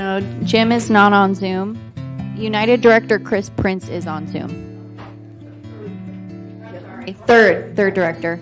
No, Jim is not on Zoom. United Director Chris Prince is on Zoom. Third director.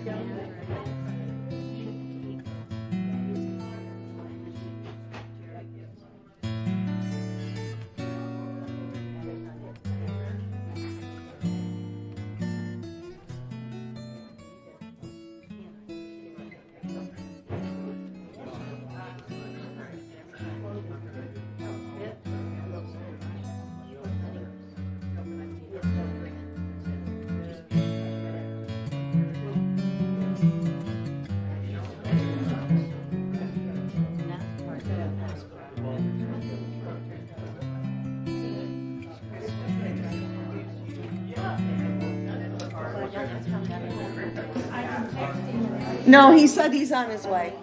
No, he said he's on his way.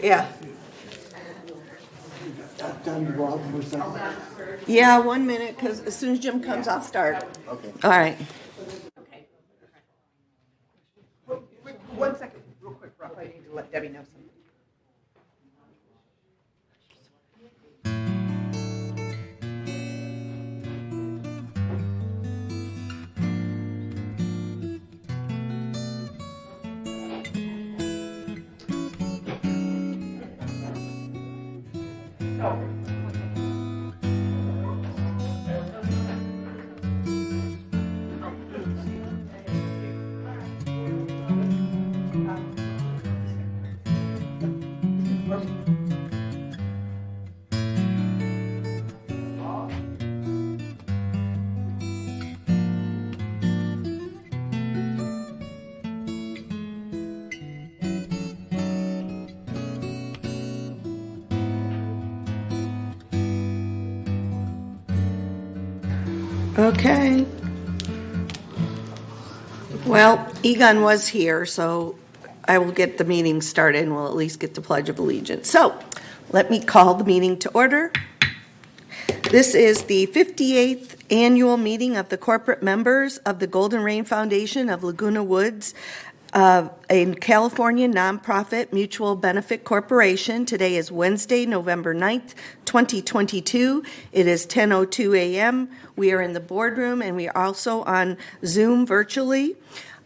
Yeah. Time to go out for a second. Yeah, 1 minute, because as soon as Jim comes, I'll start. Okay. All right. One second, real quick, Rob, I need to let Debbie know something. Okay. Well, Egon was here, so I will get the meeting started and we'll at least get the Pledge of Allegiance. So let me call the meeting to order. This is the 58th annual meeting of the corporate members of the Golden Rain Foundation of Laguna Woods, a California nonprofit mutual benefit corporation. Today is Wednesday, November 9th, 2022. It is 10:02 a.m. We are in the boardroom and we are also on Zoom virtually.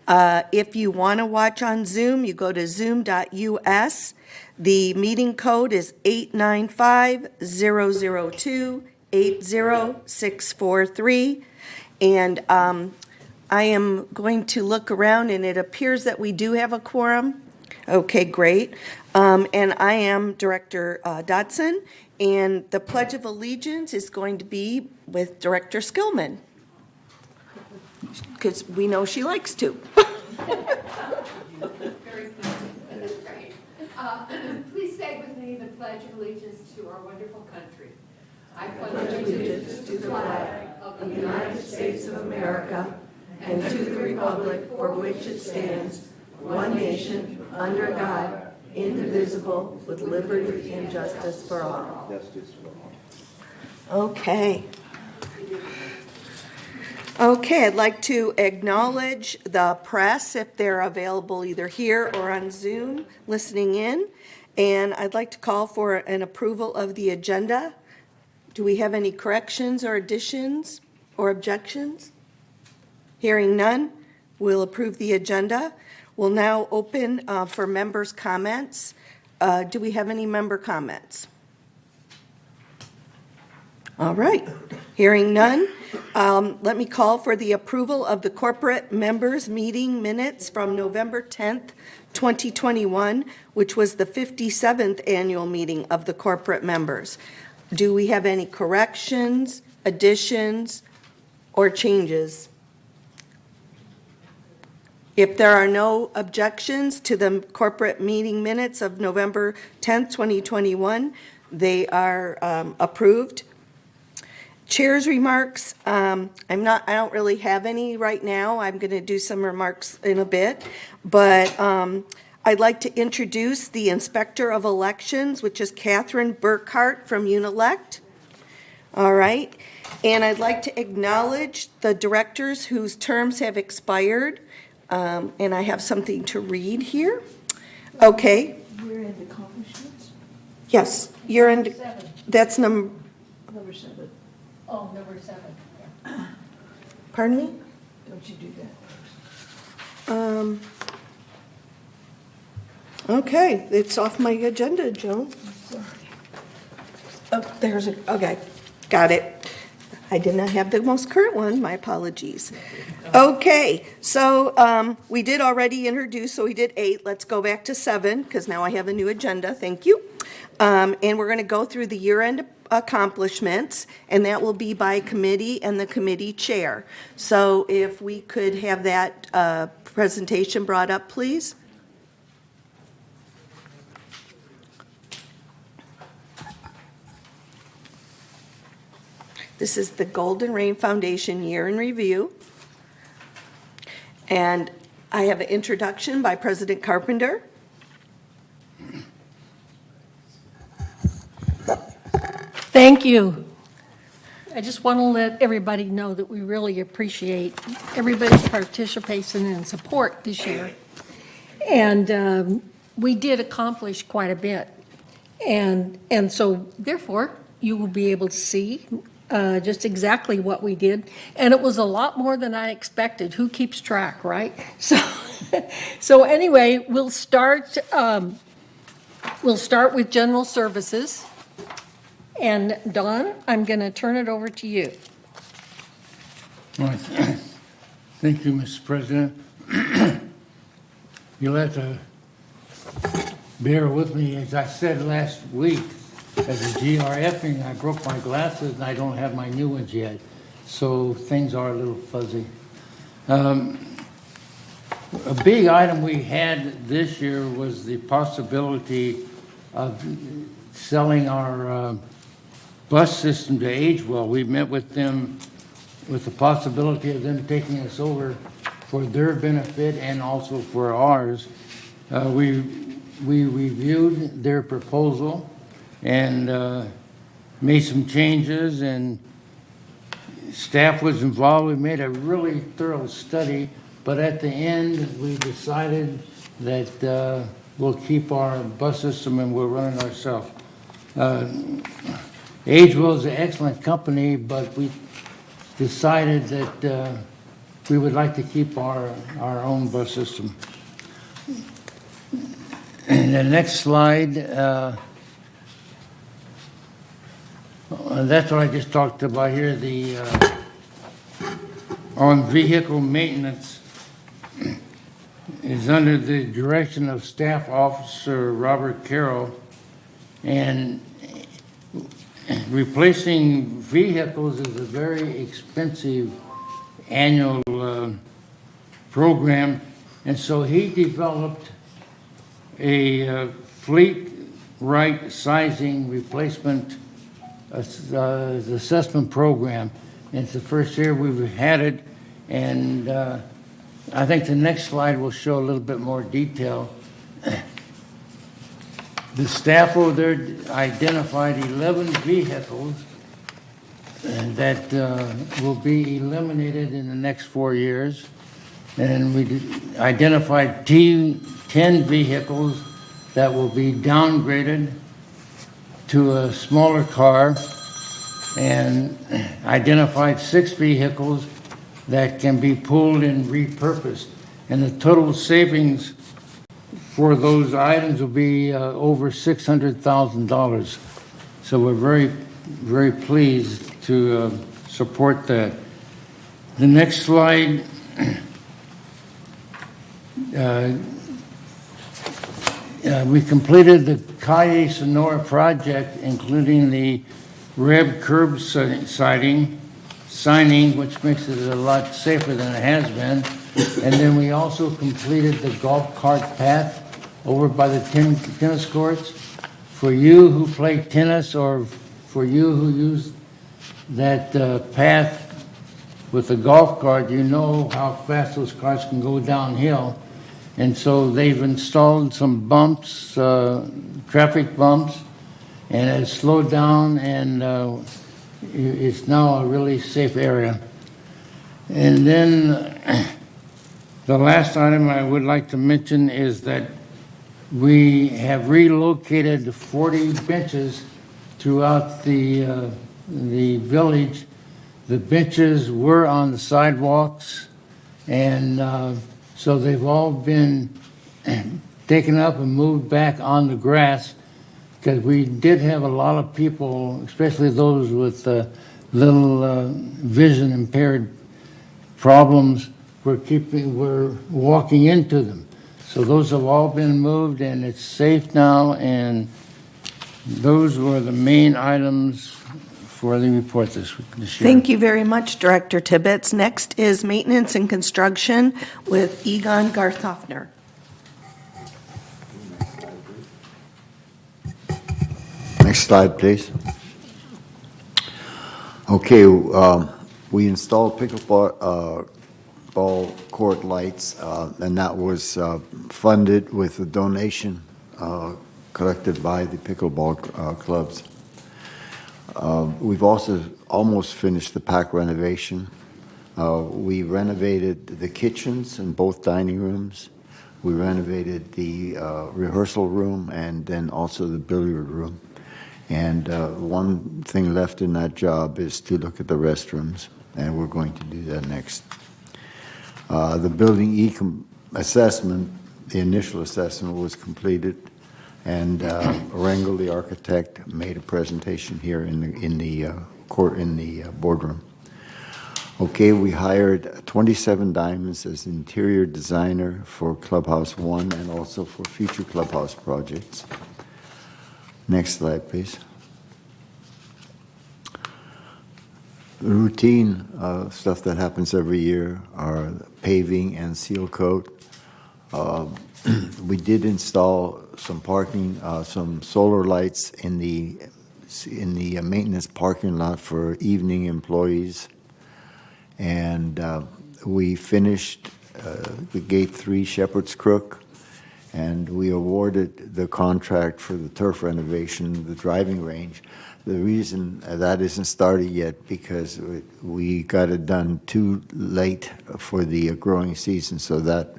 If you want to watch on Zoom, you go to zoom.us. The meeting code is 895-002-80643. And I am going to look around, and it appears that we do have a quorum. Okay, great. And I am Director Dodson, and the Pledge of Allegiance is going to be with Director Skillman, because we know she likes to. Please say with me the Pledge of Allegiance to our wonderful country. I pledge allegiance to the flag of the United States of America and to the republic for which it stands, one nation, under God, indivisible, with liberty and justice for all. Justice for all. Okay. Okay, I'd like to acknowledge the press if they're available either here or on Zoom listening in. And I'd like to call for an approval of the agenda. Do we have any corrections or additions or objections? Hearing none, we'll approve the agenda. We'll now open for members' comments. Do we have any member comments? All right. Hearing none, let me call for the approval of the corporate members' meeting minutes from November 10th, 2021, which was the 57th annual meeting of the corporate members. Do we have any corrections, additions, or changes? If there are no objections to the corporate meeting minutes of November 10th, 2021, they are approved. Chair's remarks, I don't really have any right now. I'm going to do some remarks in a bit, but I'd like to introduce the Inspector of Elections, which is Catherine Burkhart from Unilect. All right, and I'd like to acknowledge the directors whose terms have expired, and I have something to read here. Okay. Year-end accomplishments? Yes, that's Number 7. Oh, number 7. Yeah. Pardon me? Don't you do that. Okay, it's off my agenda, Joan. Sorry. Oh, okay, got it. I did not have the most current one, my apologies. Okay, so we did already introduce, so we did 8. Let's go back to 7, because now I have a new agenda, thank you. And we're going to go through the year-end accomplishments, and that will be by committee and the committee chair. So if we could have that presentation brought up, please. This is the Golden Rain Foundation Year in Review. And I have an introduction by President Carpenter. Thank you. I just want to let everybody know that we really appreciate everybody's participation and support this year. And we did accomplish quite a bit. And so therefore, you will be able to see just exactly what we did. And it was a lot more than I expected. Who keeps track, right? So anyway, we'll start with general services. And Don, I'm going to turn it over to you. All right. Thank you, Mr. President. You'll have to bear with me. As I said last week, as a GRF-ing, I broke my glasses and I don't have my new ones yet. So things are a little fuzzy. A big item we had this year was the possibility of selling our bus system to Agewell. We met with them with the possibility of them taking us over for their benefit and also for ours. We reviewed their proposal and made some changes, and staff was involved. We made a really thorough study, but at the end we decided that we'll keep our bus system and we'll run it ourselves. Agewell is an excellent company, but we decided that we would like to keep our own bus system. And the next slide, that's what I just talked about here, the on vehicle maintenance is under the direction of Staff Officer Robert Carroll, and replacing vehicles is a very expensive annual program, and so he developed a fleet right sizing replacement assessment program. And it's the first year we've had it, and I think the next slide will show a little bit more detail. The staff over there identified 11 vehicles that will be eliminated in the next 4 years. And we identified 10 vehicles that will be downgraded to a smaller car, and identified 6 vehicles that can be pulled and repurposed. And the total savings for those items will be over $600,000. So we're very, very pleased to support that. The next slide we completed the Calle Sonora project, including the REB curb signing, which makes it a lot safer than it has been. And then we also completed the golf cart path over by the tennis courts. For you who play tennis, or for you who use that path with the golf cart, you know how fast those carts can go downhill. And so they've installed some bumps, traffic bumps, and it's slowed down, and it's now a really safe area. And then the last item I would like to mention is that we have relocated 40 benches throughout the the village, the benches were on the sidewalks, and so they've all been taken up and moved back on the grass, because we did have a lot of people, especially those with little vision impaired problems, were walking into them. So those have all been moved, and it's safe now, and those were the main items for the report this year. Thank you very much, Director Tibbetts. Next is Maintenance and Construction with Egon Garthofner. Next slide, please. Okay, we installed pickleball ball court lights, and that was funded with a donation collected by the pickleball clubs. We've also almost finished the PAC renovation. We renovated the kitchens in both dining rooms. We renovated the rehearsal room and then also the billiard room. And one thing left in that job is to look at the restrooms, and we're going to do that next. The building assessment, the initial assessment was completed, and Rangel, the architect, made a presentation here in the boardroom. Okay, we hired 27 Diamonds as interior designer for Clubhouse 1 and also for future Clubhouse projects. Next slide, please. The routine stuff that happens every year are paving and seal coat. We did install some parking, some solar lights in the maintenance parking lot for evening employees, and we finished the Gate 3 Shepherd's Crook, and we awarded the contract for the turf renovation, the driving range. The reason that isn't started yet because we got it done too late for the growing season, so that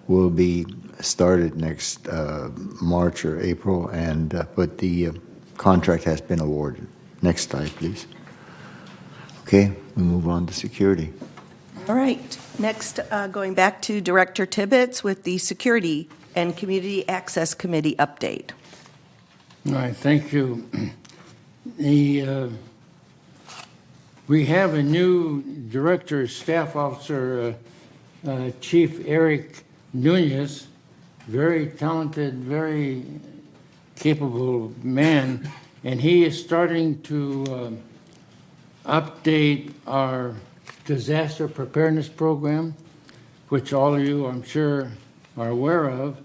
will be started next March or April, but the contract has been awarded. Next slide, please. Okay, we move on to security. All right. Next, going back to Director Tibbetts with the Security and Community Access Committee update. All right, thank you. We have a new director, staff officer, Chief Eric Nunez, very talented, very capable man, and he is starting to update our disaster preparedness program, which all of you, I'm sure, are aware of.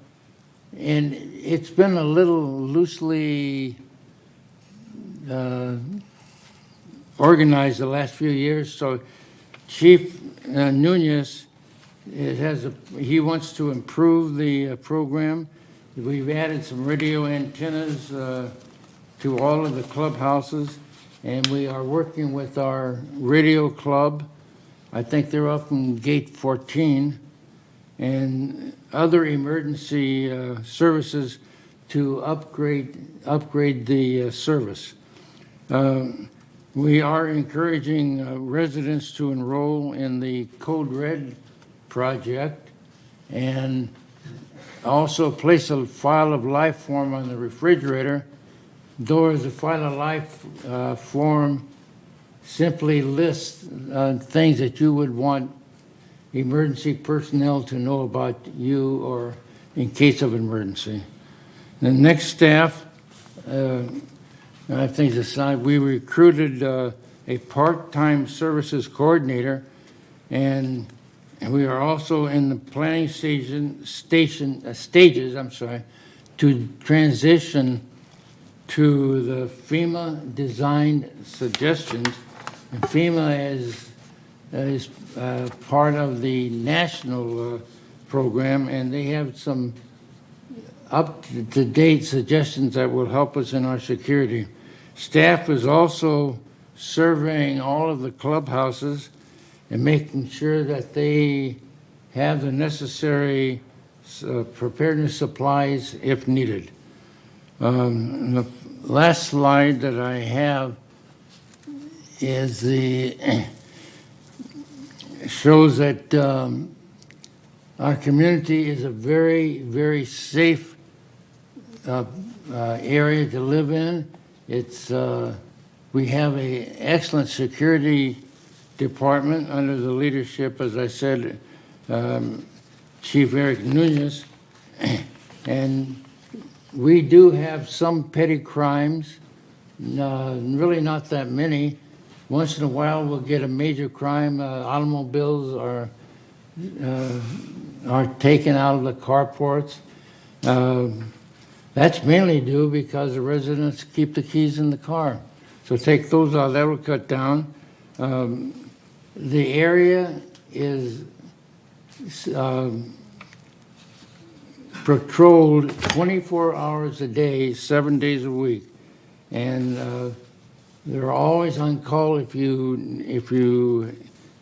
And it's been a little loosely organized the last few years. So Chief Nunez he wants to improve the program. We've added some radio antennas to all of the clubhouses, and we are working with our radio club. I think they're up in Gate 14, and other emergency services to upgrade the service. We are encouraging residents to enroll in the Code Red project, and also place a file of life form on the refrigerator. Though the file of life form simply lists things that you would want emergency personnel to know about you or in case of emergency. The next staff, I think we recruited a part-time services coordinator, and we are also in the planning stages to transition to the FEMA designed suggestions. And FEMA is part of the national program, and they have some up-to-date suggestions that will help us in our security. Staff is also surveying all of the clubhouses and making sure that they have the necessary preparedness supplies if needed. The last slide that I have is the shows that our community is a very, very safe area to live in. It's we have a excellent security department under the leadership, as I said, Chief Eric Nunez, and we do have some petty crimes, really not that many. Once in a while, we'll get a major crime. Automobiles are taken out of the carports. That's mainly due because the residents keep the keys in the car. So take those out, that will cut down. The area is patrolled 24 hours a day, 7 days a week. And they're always on call if you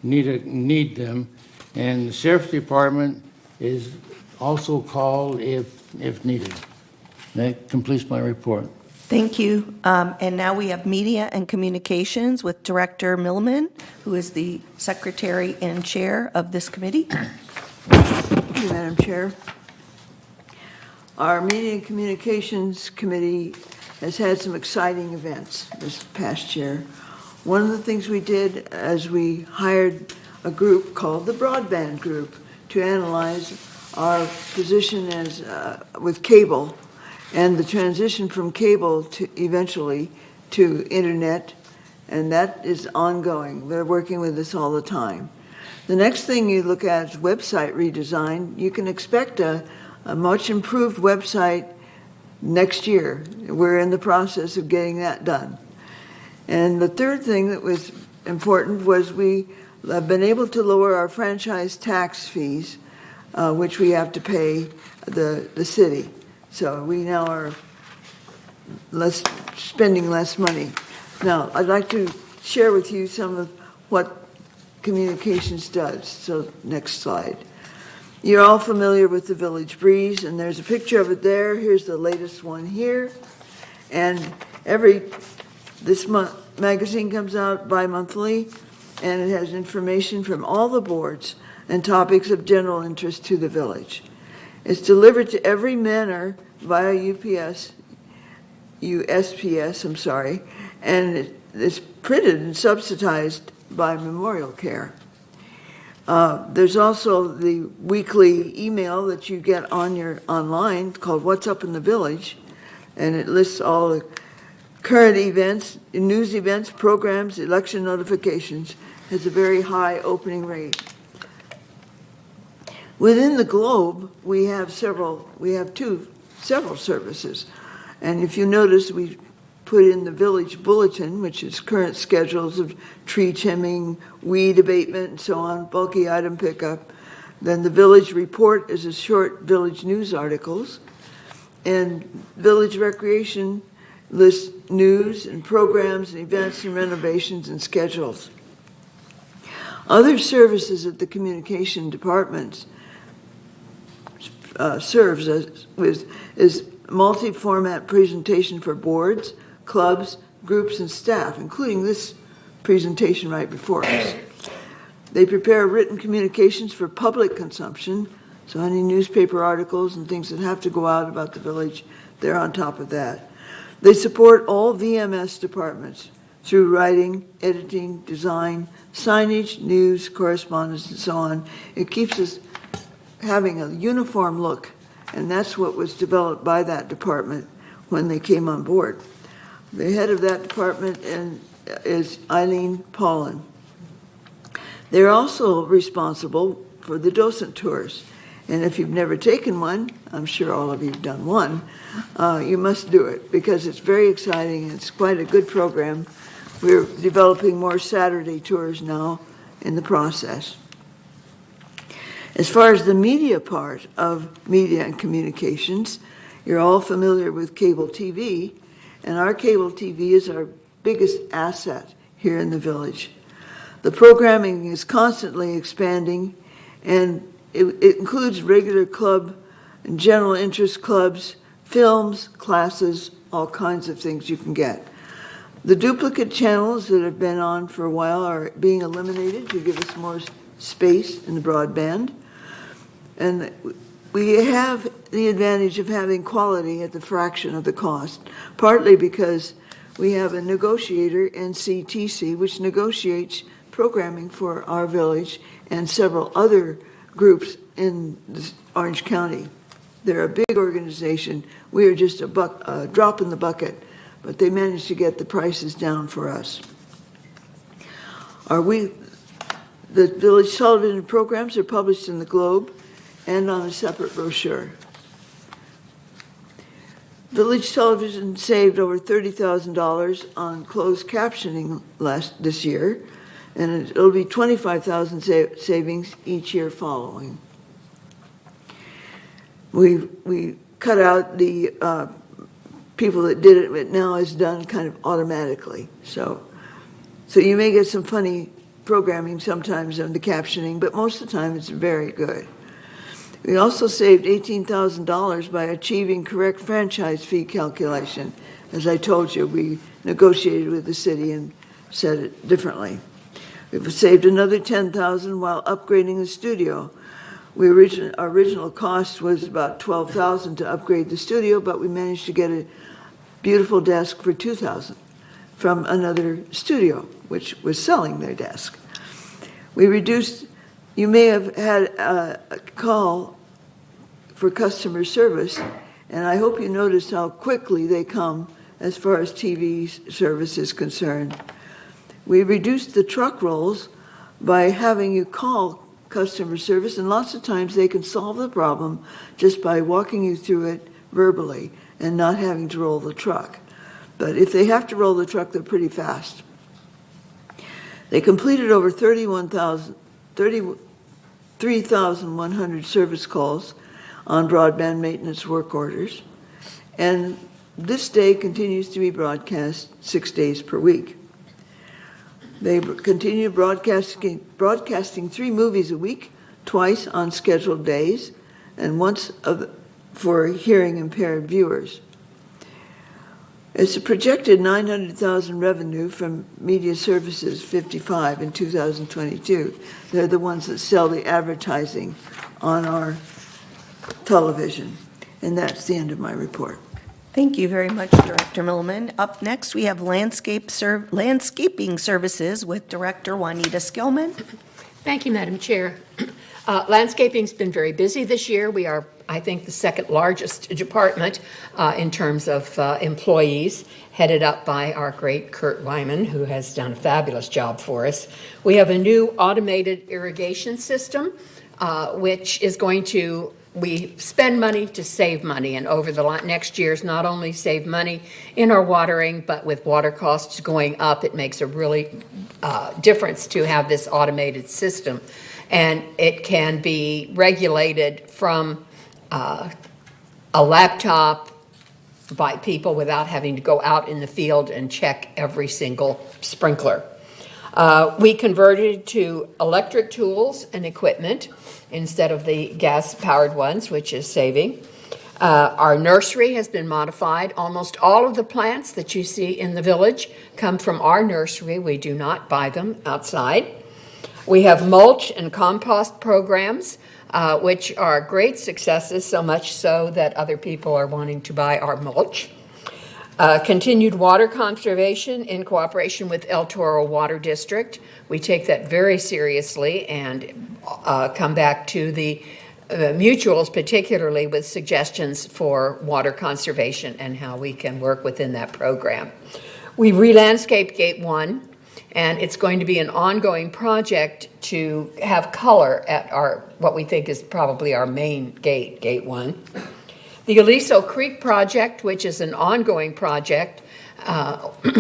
need them. And the Sheriff's Department is also called if needed. That completes my report. Thank you. And now we have Media and Communications with Director Millman, who is the Secretary and Chair of this committee. Thank you, Madam Chair. Our Media and Communications Committee has had some exciting events this past year. One of the things we did is we hired a group called the Broadband Group to analyze our position as with cable and the transition from cable to eventually to internet, and that is ongoing. They're working with us all the time. The next thing you look at is website redesign. You can expect a much improved website next year. We're in the process of getting that done. And the third thing that was important was we have been able to lower our franchise tax fees, which we have to pay the city. So we now are spending less money. Now, I'd like to share with you some of what communications does. So next slide. You're all familiar with the Village Breeze, and there's a picture of it there. Here's the latest one here. And this month, magazine comes out bi-monthly, and it has information from all the boards and topics of general interest to the village. It's delivered to every manor via USPS, and it's printed and subsidized by Memorial Care. There's also the weekly email that you get on your online called What's Up in the Village, and it lists all the current events, news events, programs, election notifications. Has a very high opening rate. Within the Globe, we have several services, and if you notice, we put in the Village Bulletin, which is current schedules of tree trimming, weed abatement, and so on, bulky item pickup. Then the Village Report is a short village news articles, and Village Recreation lists news and programs and events and renovations and schedules. Other services that the communication department serves is multi-format presentation for boards, clubs, groups, and staff, including this presentation right before us. They prepare written communications for public consumption, so any newspaper articles and things that have to go out about the village, they're on top of that. They support all VMS departments through writing, editing, design, signage, news, correspondence, and so on. It keeps us having a uniform look, and that's what was developed by that department when they came on board. The head of that department is Eileen Paulin. They're also responsible for the docent tours, and if you've never taken one, I'm sure all of you have done one, you must do it because it's very exciting. It's quite a good program. We're developing more Saturday tours now in the process. As far as the media part of media and communications, you're all familiar with cable TV, and our cable TV is our biggest asset here in the village. The programming is constantly expanding, and it includes regular club and general interest clubs, films, classes, all kinds of things you can get. The duplicate channels that have been on for a while are being eliminated to give us more space in the broadband. And we have the advantage of having quality at the fraction of the cost, partly because we have a negotiator, NCTC, which negotiates programming for our village and several other groups in Orange County. They're a big organization. We are just a drop in the bucket, but they managed to get the prices down for us. The village television programs are published in the Globe and on a separate brochure. Village Television saved over $30,000 on closed captioning this year, and it'll be $25,000 savings each year following. We cut out the people that did it, but now it's done kind of automatically. So you may get some funny programming sometimes on the captioning, but most of the time it's very good. We also saved $18,000 by achieving correct franchise fee calculation. As I told you, we negotiated with the city and said it differently. We've saved another $10,000 while upgrading the studio. Our original cost was about $12,000 to upgrade the studio, but we managed to get a beautiful desk for $2,000 from another studio, which was selling their desk. We reduced. You may have had a call for customer service, and I hope you noticed how quickly they come as far as TV service is concerned. We reduced the truck rolls by having you call customer service, and lots of times they can solve the problem just by walking you through it verbally and not having to roll the truck. But if they have to roll the truck, they're pretty fast. They completed over 3,100 service calls on broadband maintenance work orders, and this day continues to be broadcast 6 days per week. They continue broadcasting 3 movies a week, twice on scheduled days, and once for hearing impaired viewers. It's a projected $900,000 revenue from Media Services 55 in 2022. They're the ones that sell the advertising on our television. And that's the end of my report. Thank you very much, Director Millman. Up next, we have landscaping services with Director Juanita Skillman. Thank you, Madam Chair. Landscaping's been very busy this year. We are, I think, the second largest department in terms of employees, headed up by our great Kurt Wyman, who has done a fabulous job for us. We have a new automated irrigation system, which is going to, we spend money to save money, and over the next years, not only save money in our watering, but with water costs going up, it makes a really difference to have this automated system. And it can be regulated from a laptop by people without having to go out in the field and check every single sprinkler. We converted to electric tools and equipment instead of the gas-powered ones, which is saving. Our nursery has been modified. Almost all of the plants that you see in the village come from our nursery. We do not buy them outside. We have mulch and compost programs, which are great successes, so much so that other people are wanting to buy our mulch. Continued water conservation in cooperation with El Toro Water District. We take that very seriously and come back to the mutuals, particularly with suggestions for water conservation and how we can work within that program. We re-landscaped Gate 1. And it's going to be an ongoing project to have color at what we think is probably our main gate, Gate 1. The Aliso Creek project, which is an ongoing project,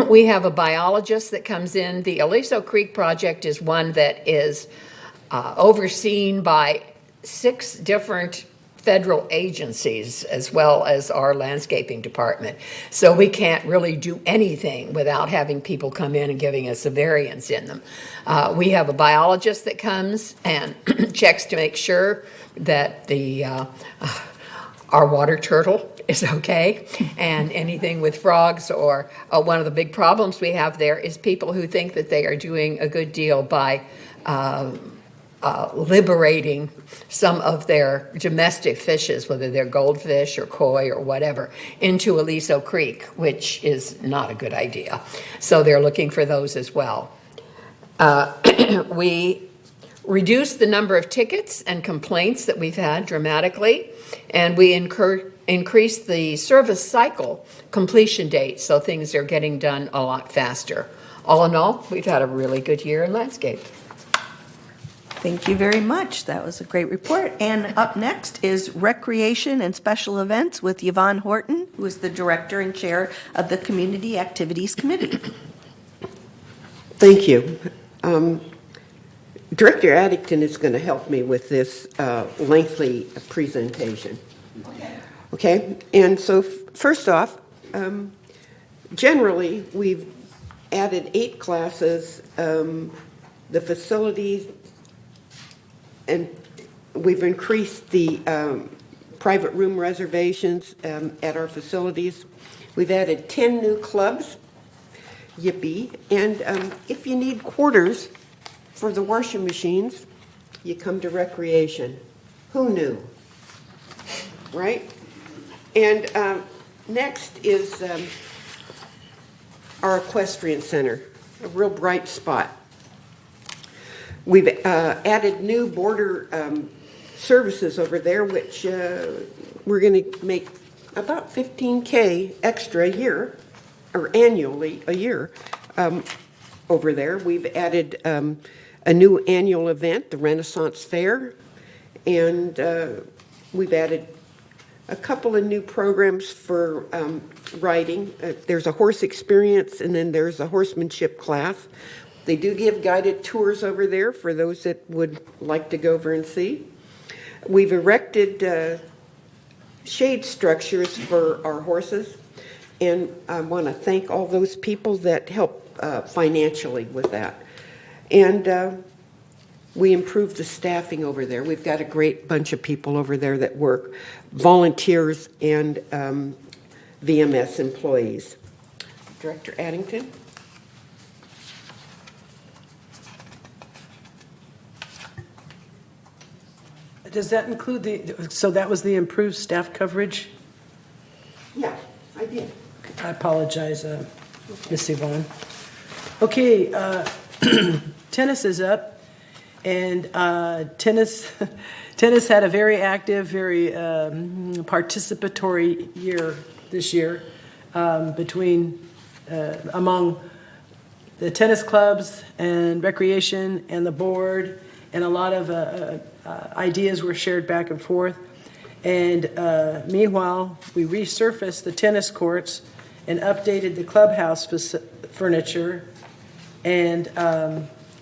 we have a biologist that comes in. The Aliso Creek project is one that is overseen by 6 different federal agencies as well as our landscaping department. So we can't really do anything without having people come in and giving us a variance in them. We have a biologist that comes and checks to make sure that our water turtle is okay, and anything with frogs or one of the big problems we have there is people who think that they are doing a good deal by liberating some of their domestic fishes, whether they're goldfish or koi or whatever, into Aliso Creek, which is not a good idea. So they're looking for those as well. We reduced the number of tickets and complaints that we've had dramatically, and we increased the service cycle completion date, so things are getting done a lot faster. All in all, we've had a really good year in landscape. Thank you very much. That was a great report. And up next is Recreation and Special Events with Yvonne Horton, who is the Director and Chair of the Community Activities Committee. Thank you. Director Addington is going to help me with this lengthy presentation. Okay, and so first off, generally we've added 8 classes. The facilities, and we've increased the private room reservations at our facilities. We've added 10 new clubs, yippee. And if you need quarters for the washing machines, you come to recreation. Who knew? Right? And next is our equestrian center, a real bright spot. We've added new border services over there, which we're going to make about $15K extra a year, or annually a year, over there. We've added a new annual event, the Renaissance Fair, and we've added a couple of new programs for riding. There's a horse experience, and then there's a horsemanship class. They do give guided tours over there for those that would like to go over and see. We've erected shade structures for our horses, and I want to thank all those people that help financially with that. And we improved the staffing over there. We've got a great bunch of people over there that work, volunteers and VMS employees. Director Addington? Does that include so that was the improved staff coverage? Yeah, I did. I apologize, Ms. Yvonne. Okay, tennis is up, and tennis had a very active, very participatory year this year among the tennis clubs and recreation and the board, and a lot of ideas were shared back and forth. And meanwhile, we resurfaced the tennis courts and updated the clubhouse furniture and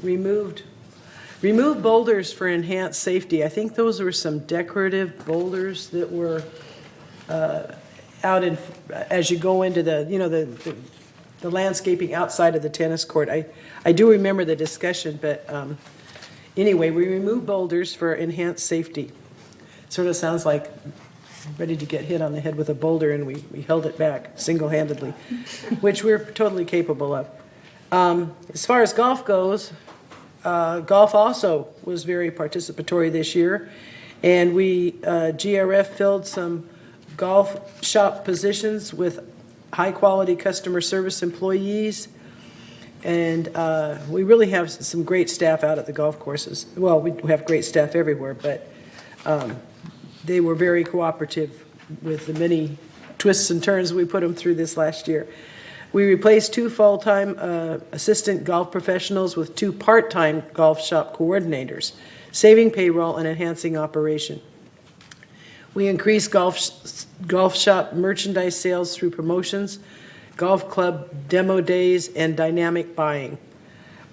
removed boulders for enhanced safety. I think those were some decorative boulders that were out in as you go into the landscaping outside of the tennis court. I do remember the discussion, but anyway, we removed boulders for enhanced safety. Sort of sounds like ready to get hit on the head with a boulder, and we held it back single-handedly, which we're totally capable of. As far as golf goes, golf also was very participatory this year, and we, GRF, filled some golf shop positions with high-quality customer service employees, and we really have some great staff out at the golf courses. Well, we have great staff everywhere, but they were very cooperative with the many twists and turns we put them through this last year. We replaced 2 full-time assistant golf professionals with 2 part-time golf shop coordinators, saving payroll and enhancing operation. We increased golf shop merchandise sales through promotions, golf club demo days, and dynamic buying.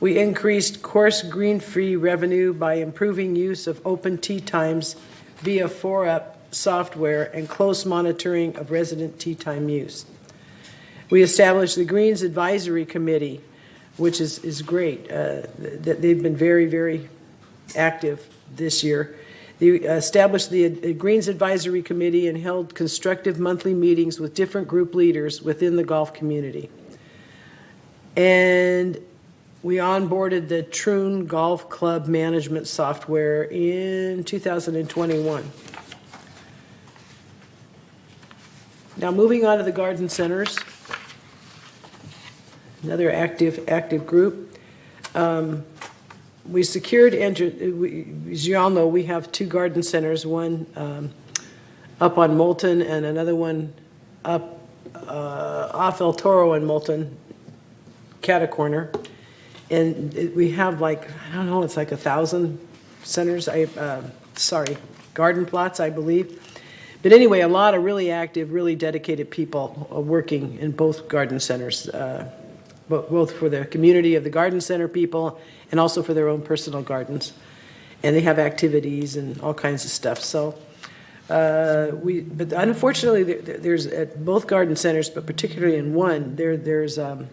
We increased course green-free revenue by improving use of open tee times via 4UP software and close monitoring of resident tee time use. We established the Greens Advisory Committee, which is great. They've been very, very active this year. They established the Greens Advisory Committee and held constructive monthly meetings with different group leaders within the golf community. And we onboarded the Troon Golf Club management software in 2021. Now, moving on to the garden centers, another active group. We secured, as you all know, we have two garden centers, one up on Moulton and another one up off El Toro and Moulton, Catacorner. And we have I don't know, it's like 1,000 centers, garden plots, I believe. But anyway, a lot of really active, really dedicated people working in both garden centers, both for the community of the garden center people and also for their own personal gardens. And they have activities and all kinds of stuff. So, but unfortunately, there's at both garden centers, but particularly in one, there's a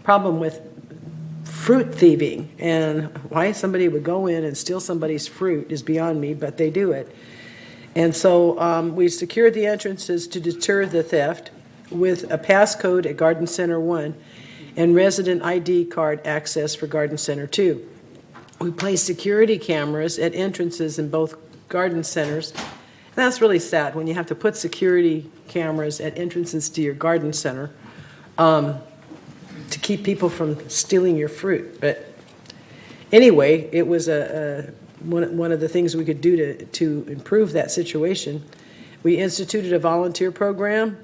problem with fruit thieving. And why somebody would go in and steal somebody's fruit is beyond me, but they do it. And so we secured the entrances to deter the theft with a passcode at Garden Center 1 and resident ID card access for Garden Center 2. We placed security cameras at entrances in both garden centers. And that's really sad when you have to put security cameras at entrances to your garden center to keep people from stealing your fruit. But anyway, it was one of the things we could do to improve that situation. We instituted a volunteer program.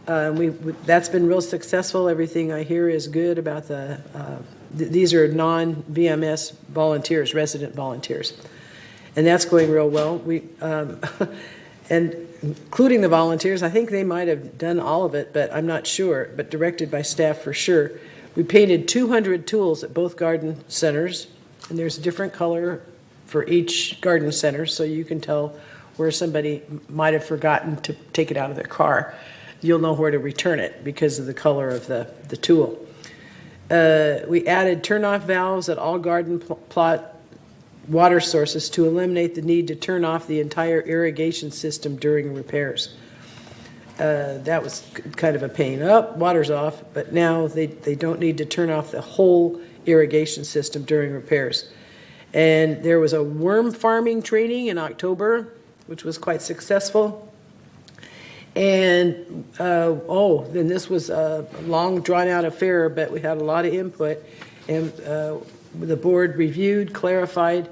That's been real successful. Everything I hear is good about these are non-VMS volunteers, resident volunteers. And that's going real well. And including the volunteers, I think they might have done all of it, but I'm not sure, but directed by staff for sure. We painted 200 tools at both garden centers, and there's a different color for each garden center, so you can tell where somebody might have forgotten to take it out of their car. You'll know where to return it because of the color of the tool. We added turn-off valves at all garden plot water sources to eliminate the need to turn off the entire irrigation system during repairs. That was kind of a pain. Water's off, but now they don't need to turn off the whole irrigation system during repairs. And there was a worm farming training in October, which was quite successful. And, then this was a long, drawn-out affair, but we had a lot of input. And the board reviewed, clarified,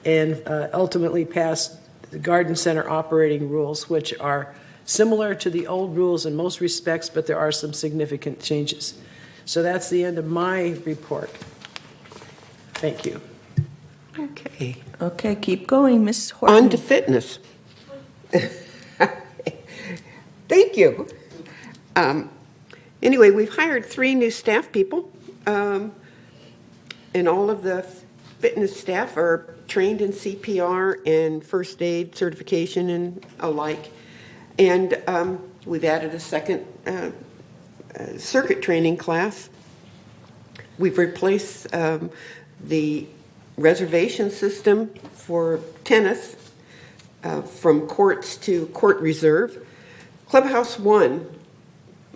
and ultimately passed the Garden Center operating rules, which are similar to the old rules in most respects, but there are some significant changes. So that's the end of my report. Thank you. Okay. Okay, keep going, Ms. Horton. On to fitness. Thank you. Anyway, we've hired 3 new staff people, and all of the fitness staff are trained in CPR and first aid certification and alike. And we've added a second circuit training class. We've replaced the reservation system for tennis from courts to court reserve. Clubhouse 1,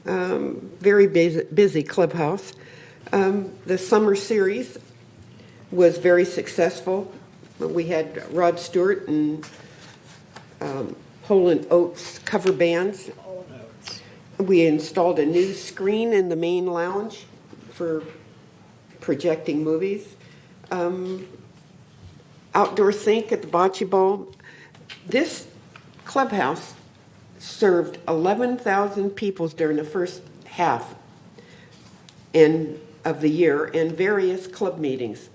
very busy clubhouse. The summer series was very successful. We had Rod Stewart and Hole and Oates cover bands. We installed a new screen in the main lounge for projecting movies. Outdoor sink at the bocce ball. This clubhouse served 11,000 people during the first half of the year in various club meetings.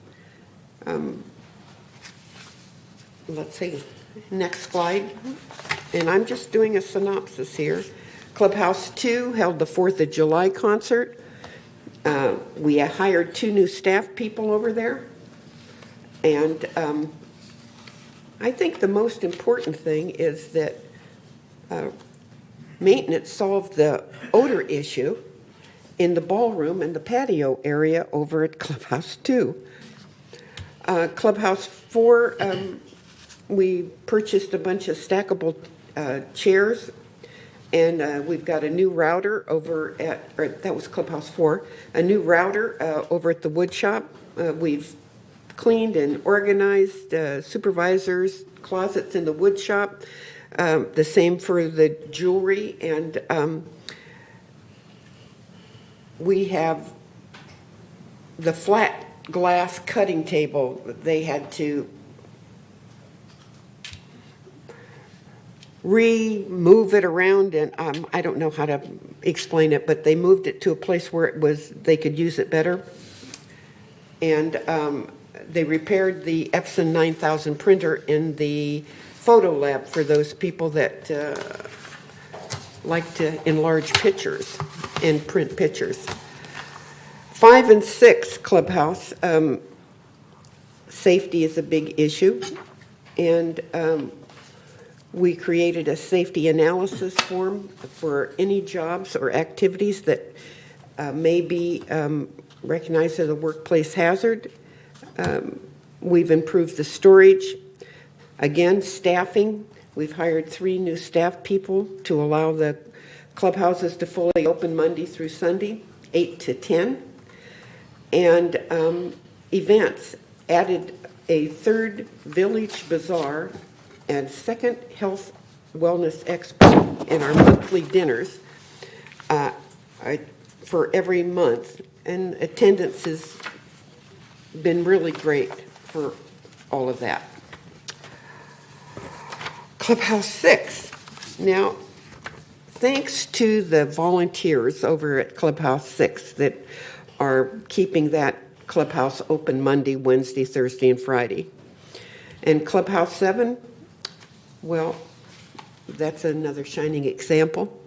Let's see, next slide. And I'm just doing a synopsis here. Clubhouse 2 held the 4th of July concert. We hired 2 new staff people over there. And I think the most important thing is that maintenance solved the odor issue in the ballroom and the patio area over at Clubhouse 2. Clubhouse 4 We purchased a bunch of stackable chairs, and we've got a new router over at, or that was Clubhouse 4, a new router over at the wood shop. We've cleaned and organized supervisors' closets in the wood shop. The same for the jewelry, and we have the flat glass cutting table. They had to remove it around, and I don't know how to explain it, but they moved it to a place where they could use it better. And they repaired the Epson 9000 printer in the photo lab for those people that like to enlarge pictures and print pictures. 5 and 6 Clubhouse, safety is a big issue, and we created a safety analysis form for any jobs or activities that may be recognized as a workplace hazard. We've improved the storage. Again, staffing. We've hired 3 new staff people to allow the clubhouses to fully open Monday through Sunday, 8 to 10. And events. Added a 3rd Village Bazaar and 2nd Health Wellness Expo in our monthly dinners for every month. And attendance has been really great for all of that. Clubhouse 6. Now, thanks to the volunteers over at Clubhouse 6 that are keeping that clubhouse open Monday, Wednesday, Thursday, and Friday. And Clubhouse 7, well, that's another shining example.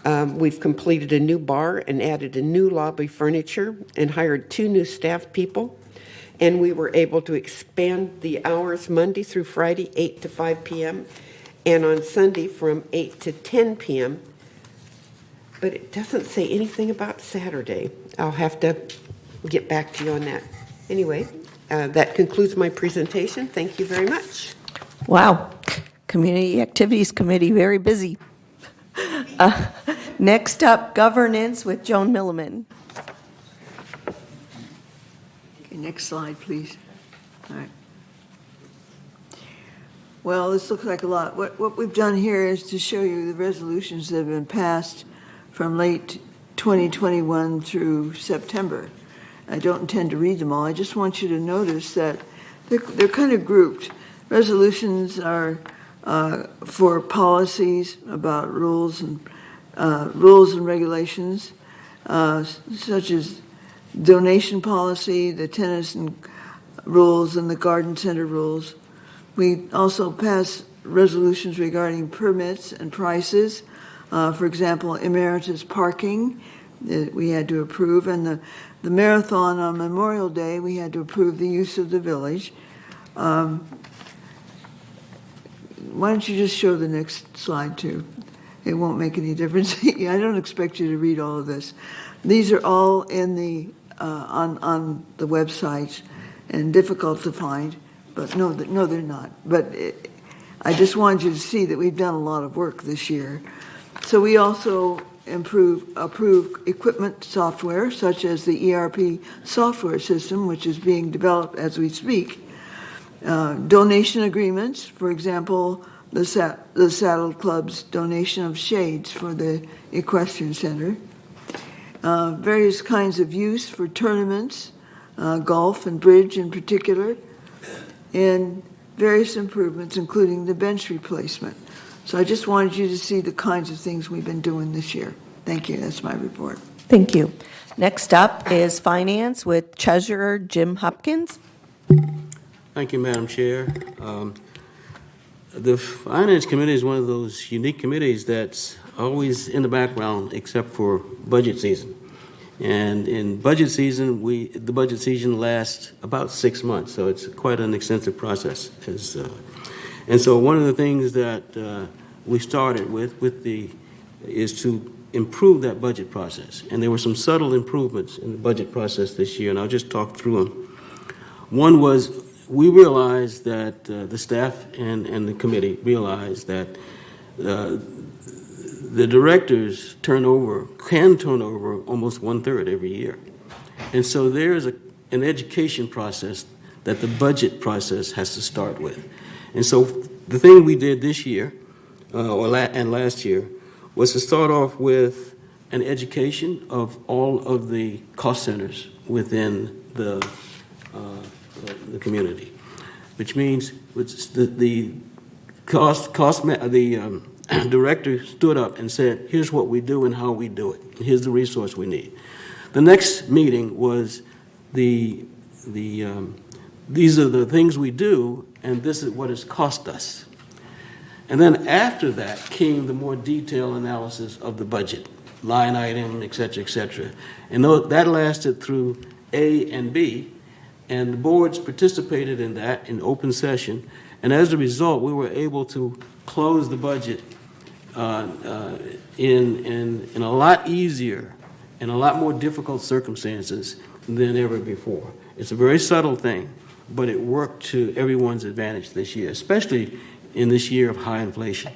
We've completed a new bar and added a new lobby furniture and hired 2 new staff people. And we were able to expand the hours Monday through Friday, 8 to 5 p.m., and on Sunday from 8 to 10 p.m. But it doesn't say anything about Saturday. I'll have to get back to you on that. Anyway, that concludes my presentation. Thank you very much. Wow. Community Activities Committee, very busy. Next up, governance with Joan Milliman. Okay, next slide, please. All right. Well, this looks like a lot. What we've done here is to show you the resolutions that have been passed from late 2021 through September. I don't intend to read them all. I just want you to notice that they're kind of grouped. Resolutions are for policies about rules and regulations, such as donation policy, the tennis and rules, and the garden center rules. We also pass resolutions regarding permits and prices. For example, emeritus parking that we had to approve, and the marathon on Memorial Day, we had to approve the use of the village. Why don't you just show the next slide too? It won't make any difference. I don't expect you to read all of this. These are all in the on the website and difficult to find, but no, they're not. But I just wanted you to see that we've done a lot of work this year. So we also approve equipment software, such as the ERP software system, which is being developed as we speak. Donation agreements, for example, the Saddle Club's donation of shades for the Equestrian Center. Various kinds of use for tournaments, golf and bridge in particular, and various improvements, including the bench replacement. So I just wanted you to see the kinds of things we've been doing this year. Thank you. That's my report. Thank you. Next up is Finance with Treasurer Jim Hopkins. Thank you, Madam Chair. The Finance Committee is one of those unique committees that's always in the background except for budget season. And in budget season, the budget season lasts about 6 months, so it's quite an extensive process. And so one of the things that we started with is to improve that budget process. And there were some subtle improvements in the budget process this year, and I'll just talk through them. One was we realized that the staff and the committee realized that the directors can turn over almost 1/3 every year. And so there's an education process that the budget process has to start with. And so the thing we did this year, and last year, was to start off with an education of all of the cost centers within the community, which means the director stood up and said, here's what we do and how we do it. Here's the resource we need. The next meeting was these are the things we do, and this is what it's cost us. And then after that came the more detailed analysis of the budget, line item, et cetera, and that lasted through A and B, and the boards participated in that in open session, and as a result, we were able to close the budget in a lot easier and a lot more difficult circumstances than ever before. It's a very subtle thing, but it worked to everyone's advantage this year, especially in this year of high inflation.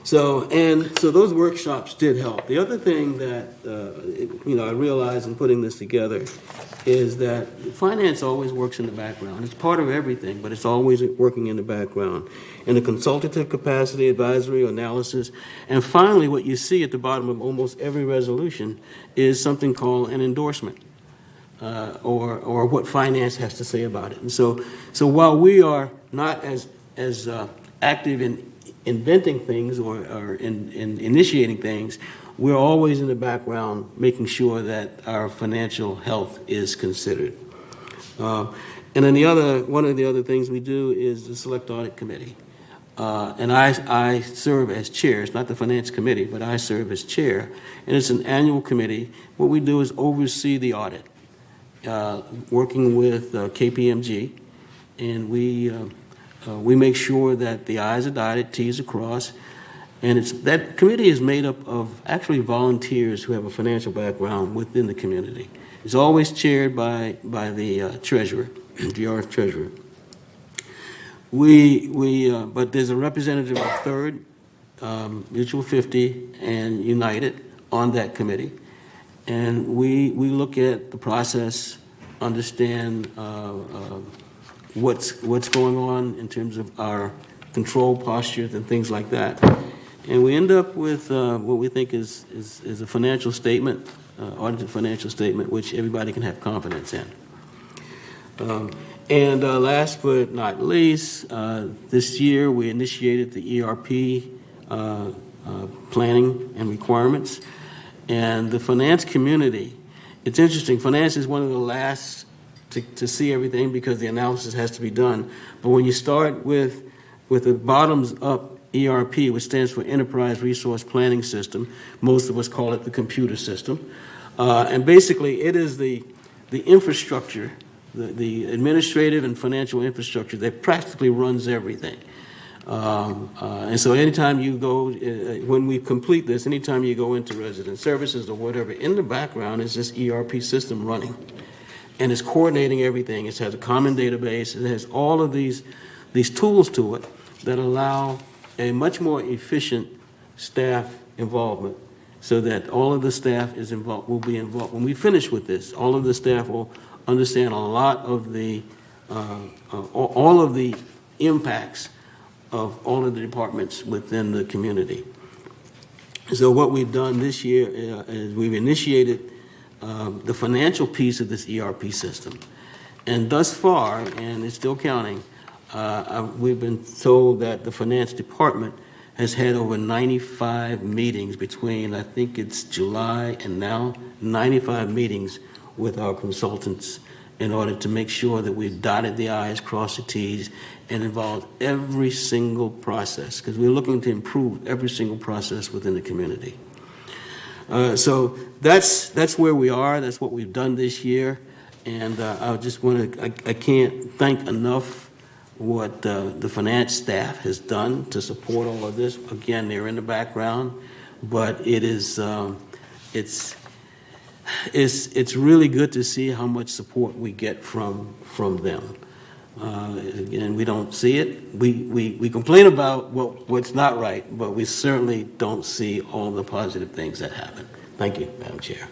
So those workshops did help. The other thing that I realized in putting this together is that finance always works in the background. It's part of everything, but it's always working in the background. In a consultative capacity, advisory, analysis, and finally, what you see at the bottom of almost every resolution is something called an endorsement, or what finance has to say about it. And so while we are not as active in inventing things or in initiating things, we're always in the background making sure that our financial health is considered. And then one of the other things we do is the Select Audit Committee. And I serve as chair. It's not the Finance Committee, but I serve as chair. And it's an annual committee. What we do is oversee the audit, working with KPMG, and we make sure that the I's are dotted, T's are crossed, and that committee is made up of actually volunteers who have a financial background within the community. It's always chaired by the treasurer, GRF treasurer. But there's a representative of Third, Mutual 50, and United on that committee, and we look at the process, understand what's going on in terms of our control postures and things like that. And we end up with what we think is a financial statement, audited financial statement, which everybody can have confidence in. And last but not least, this year we initiated the ERP planning and requirements. And the finance community, it's interesting, finance is one of the last to see everything because the analysis has to be done. But when you start with the bottoms-up ERP, which stands for Enterprise Resource Planning System, most of us call it the computer system, and basically it is the infrastructure, the administrative and financial infrastructure that practically runs everything. And so anytime you go, when we complete this, anytime you go into resident services or whatever, in the background is this ERP system running. And it's coordinating everything. It has a common database. It has all of these tools to it that allow a much more efficient staff involvement so that all of the staff will be involved. When we finish with this, all of the staff will understand a lot of all of the impacts of all of the departments within the community. So what we've done this year is we've initiated the financial piece of this ERP system. And thus far, and it's still counting, we've been told that the finance department has had over 95 meetings between, I think it's July and now, 95 meetings with our consultants in order to make sure that we've dotted the I's, crossed the T's, and involved every single process, because we're looking to improve every single process within the community. So that's where we are. That's what we've done this year, and I just want to. I can't thank enough what the finance staff has done to support all of this. Again, they're in the background, but it is it's really good to see how much support we get from them. Again, we don't see it. We complain about what's not right, but we certainly don't see all the positive things that happen. Thank you, Madam Chair.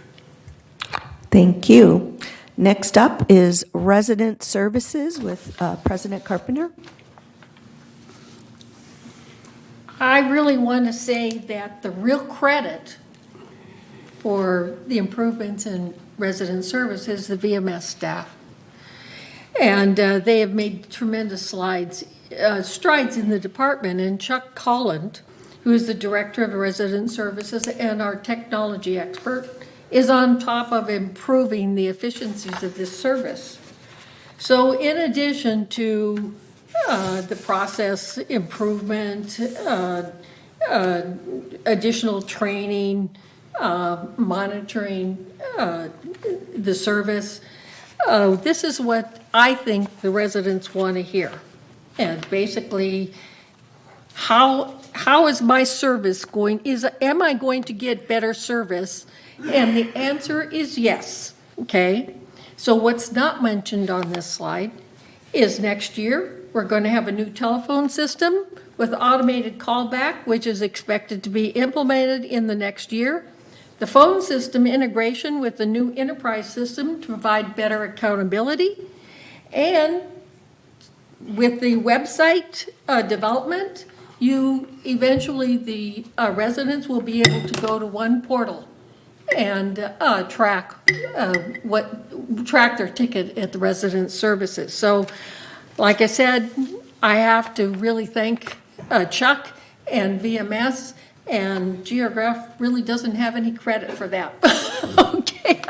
Thank you. Next up is Resident Services with President Carpenter. I really want to say that the real credit for the improvements in resident service is the VMS staff. And they have made tremendous strides in the department. And Chuck Colland, who is the Director of Resident Services and our technology expert, is on top of improving the efficiencies of this service. So in addition to the process improvement, additional training, monitoring the service, this is what I think the residents want to hear. And basically, how is my service going? Am I going to get better service? And the answer is yes, okay? So what's not mentioned on this slide is next year, we're going to have a new telephone system with automated callback, which is expected to be implemented in the next year. The phone system integration with the new enterprise system to provide better accountability. And with the website development, eventually the residents will be able to go to one portal and track their ticket at the resident services. So, like I said, I have to really thank Chuck and VMS, and GRF really doesn't have any credit for that. Okay,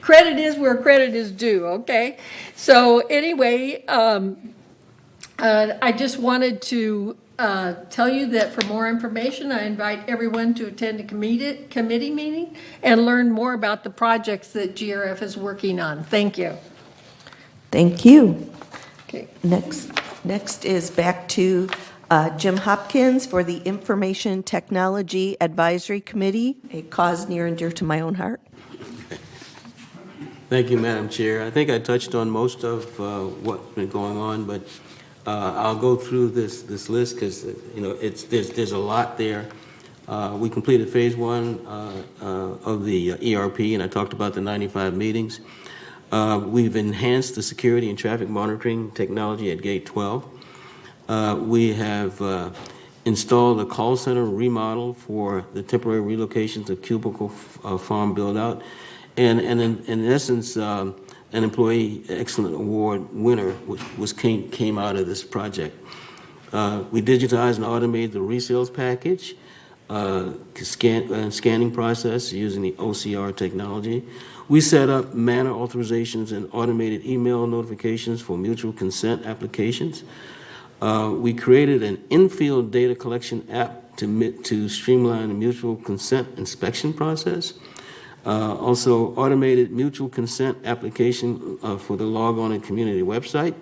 credit is where credit is due. Okay, so anyway, I just wanted to tell you that for more information, I invite everyone to attend a committee meeting and learn more about the projects that GRF is working on. Thank you. Thank you. Okay. Next is back to Jim Hopkins for the Information Technology Advisory Committee, a cause near and dear to my own heart. Thank you, Madam Chair. I think I touched on most of what's been going on, but I'll go through this list because there's a lot there. We completed phase 1 of the ERP, and I talked about the 95 meetings. We've enhanced the security and traffic monitoring technology at Gate 12. We have installed a call center remodel for the temporary relocations of cubicle farm build-out, and in essence, an Employee Excellent Award winner came out of this project. We digitized and automated the resales package, scanning process using the OCR technology. We set up manner authorizations and automated email notifications for mutual consent applications. We created an in-field data collection app to streamline the mutual consent inspection process. Also automated mutual consent application for the Log On and Community website.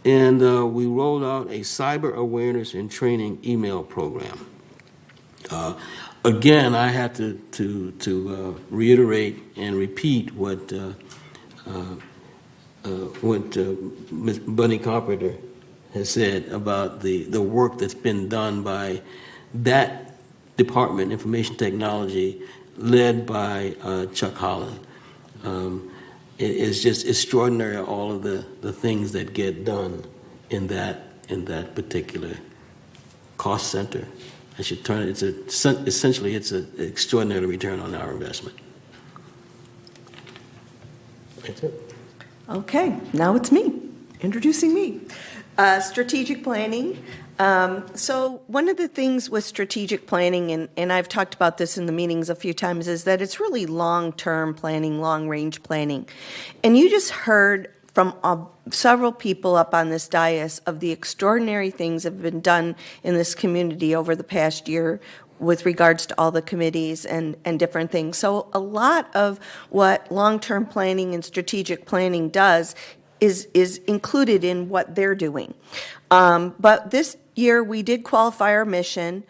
And we rolled out a cyber awareness and training email program. Again, I have to reiterate and repeat what Ms. Bunny Carpenter has said about the work that's been done by that department, information technology, led by Chuck Holland. It is just extraordinary, all of the things that get done in that particular cost center. I should turn it. Essentially, it's an extraordinary return on our investment. That's it. Okay, now it's me, introducing me. Strategic planning. So one of the things with strategic planning, and I've talked about this in the meetings a few times, is that it's really long-term planning, long-range planning. And you just heard from several people up on this dais of the extraordinary things that have been done in this community over the past year with regards to all the committees and different things. So a lot of what long-term planning and strategic planning does is included in what they're doing. But this year we did qualify our mission.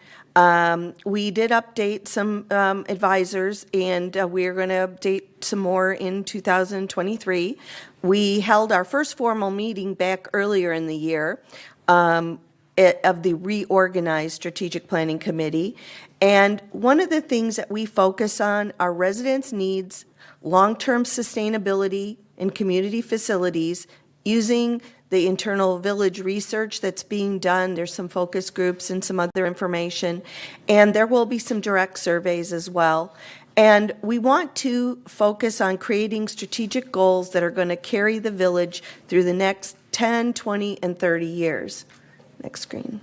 We did update some advisors, and we're going to update some more in 2023. We held our first formal meeting back earlier in the year of the reorganized Strategic Planning Committee. And one of the things that we focus on are residents' needs, long-term sustainability, and community facilities using the internal village research that's being done. There's some focus groups and some other information, and there will be some direct surveys as well. And we want to focus on creating strategic goals that are going to carry the village through the next 10, 20, and 30 years. Next screen.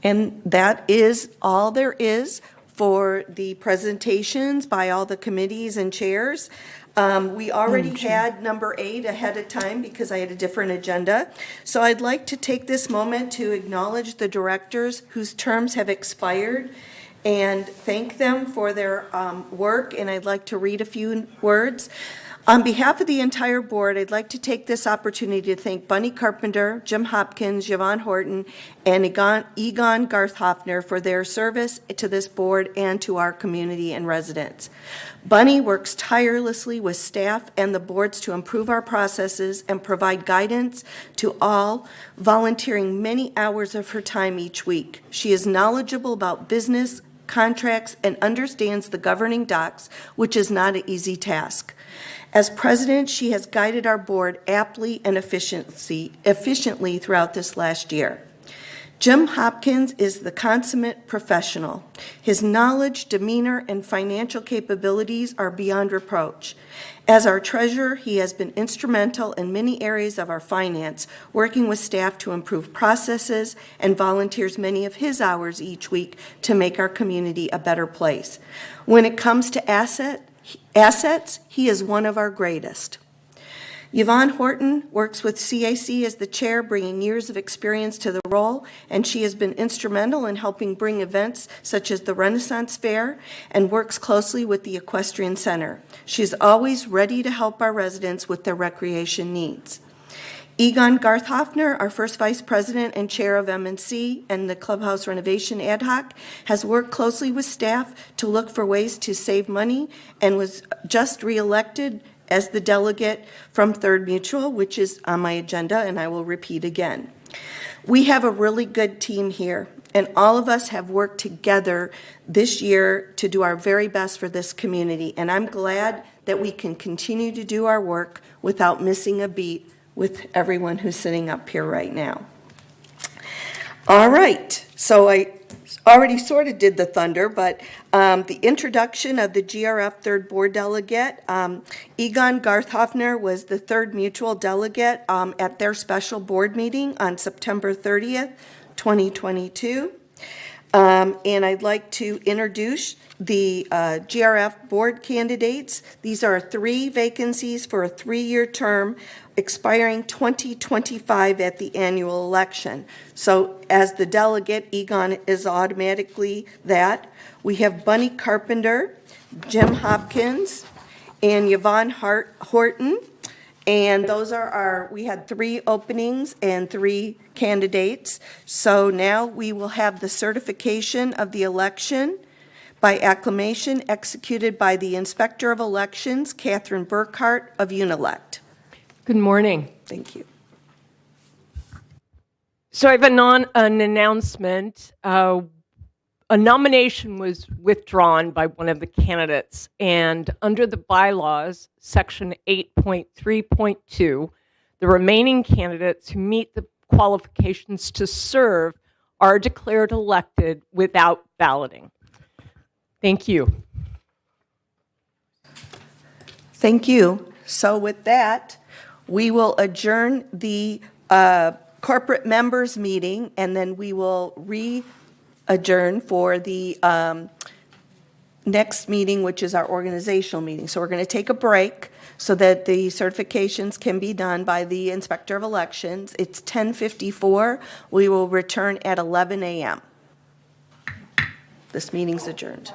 And that is all there is for the presentations by all the committees and chairs. We already had number 8 ahead of time because I had a different agenda. So I'd like to take this moment to acknowledge the directors whose terms have expired and thank them for their work, and I'd like to read a few words. On behalf of the entire board, I'd like to take this opportunity to thank Bunny Carpenter, Jim Hopkins, Yvonne Horton, and Egon Garth-Hoffner for their service to this board and to our community and residents. Bunny works tirelessly with staff and the boards to improve our processes and provide guidance to all, volunteering many hours of her time each week. She is knowledgeable about business, contracts, and understands the governing docs, which is not an easy task. As president, she has guided our board aptly and efficiently throughout this last year. Jim Hopkins is the consummate professional. His knowledge, demeanor, and financial capabilities are beyond reproach. As our treasurer, he has been instrumental in many areas of our finance, working with staff to improve processes and volunteers many of his hours each week to make our community a better place. When it comes to assets, he is one of our greatest. Yvonne Horton works with CAC as the chair, bringing years of experience to the role, and she has been instrumental in helping bring events such as the Renaissance Fair and works closely with the Equestrian Center. She is always ready to help our residents with their recreation needs. Egon Garth-Hoffner, our first vice president and chair of M&C and the Clubhouse Renovation Ad Hoc, has worked closely with staff to look for ways to save money and was just reelected as the delegate from Third Mutual, which is on my agenda, and I will repeat again. We have a really good team here, and all of us have worked together this year to do our very best for this community, and I'm glad that we can continue to do our work without missing a beat with everyone who's sitting up here right now. All right, so I already sort of did the thunder, but the introduction of the GRF third board delegate, Egon Garth-Hoffner was the Third Mutual delegate at their special board meeting on September 30th, 2022. And I'd like to introduce the GRF board candidates. These are 3 vacancies for a 3-year term expiring 2025 at the annual election. So as the delegate, Egon is automatically that. We have Bunny Carpenter, Jim Hopkins, and Yvonne Horton. And those are we had 3 openings and 3 candidates. So now we will have the certification of the election by acclamation executed by the Inspector of Elections, Catherine Burkhart of Unilect. Good morning. Thank you. So I have an announcement. A nomination was withdrawn by one of the candidates, and under the bylaws, section 8.3.2, the remaining candidates who meet the qualifications to serve are declared elected without balloting. Thank you. Thank you. So with that, we will adjourn the corporate members meeting, and then we will adjourn for the next meeting, which is our organizational meeting. So we're going to take a break so that the certifications can be done by the Inspector of Elections. It's 10:54. We will return at 11 a.m. This meeting's adjourned.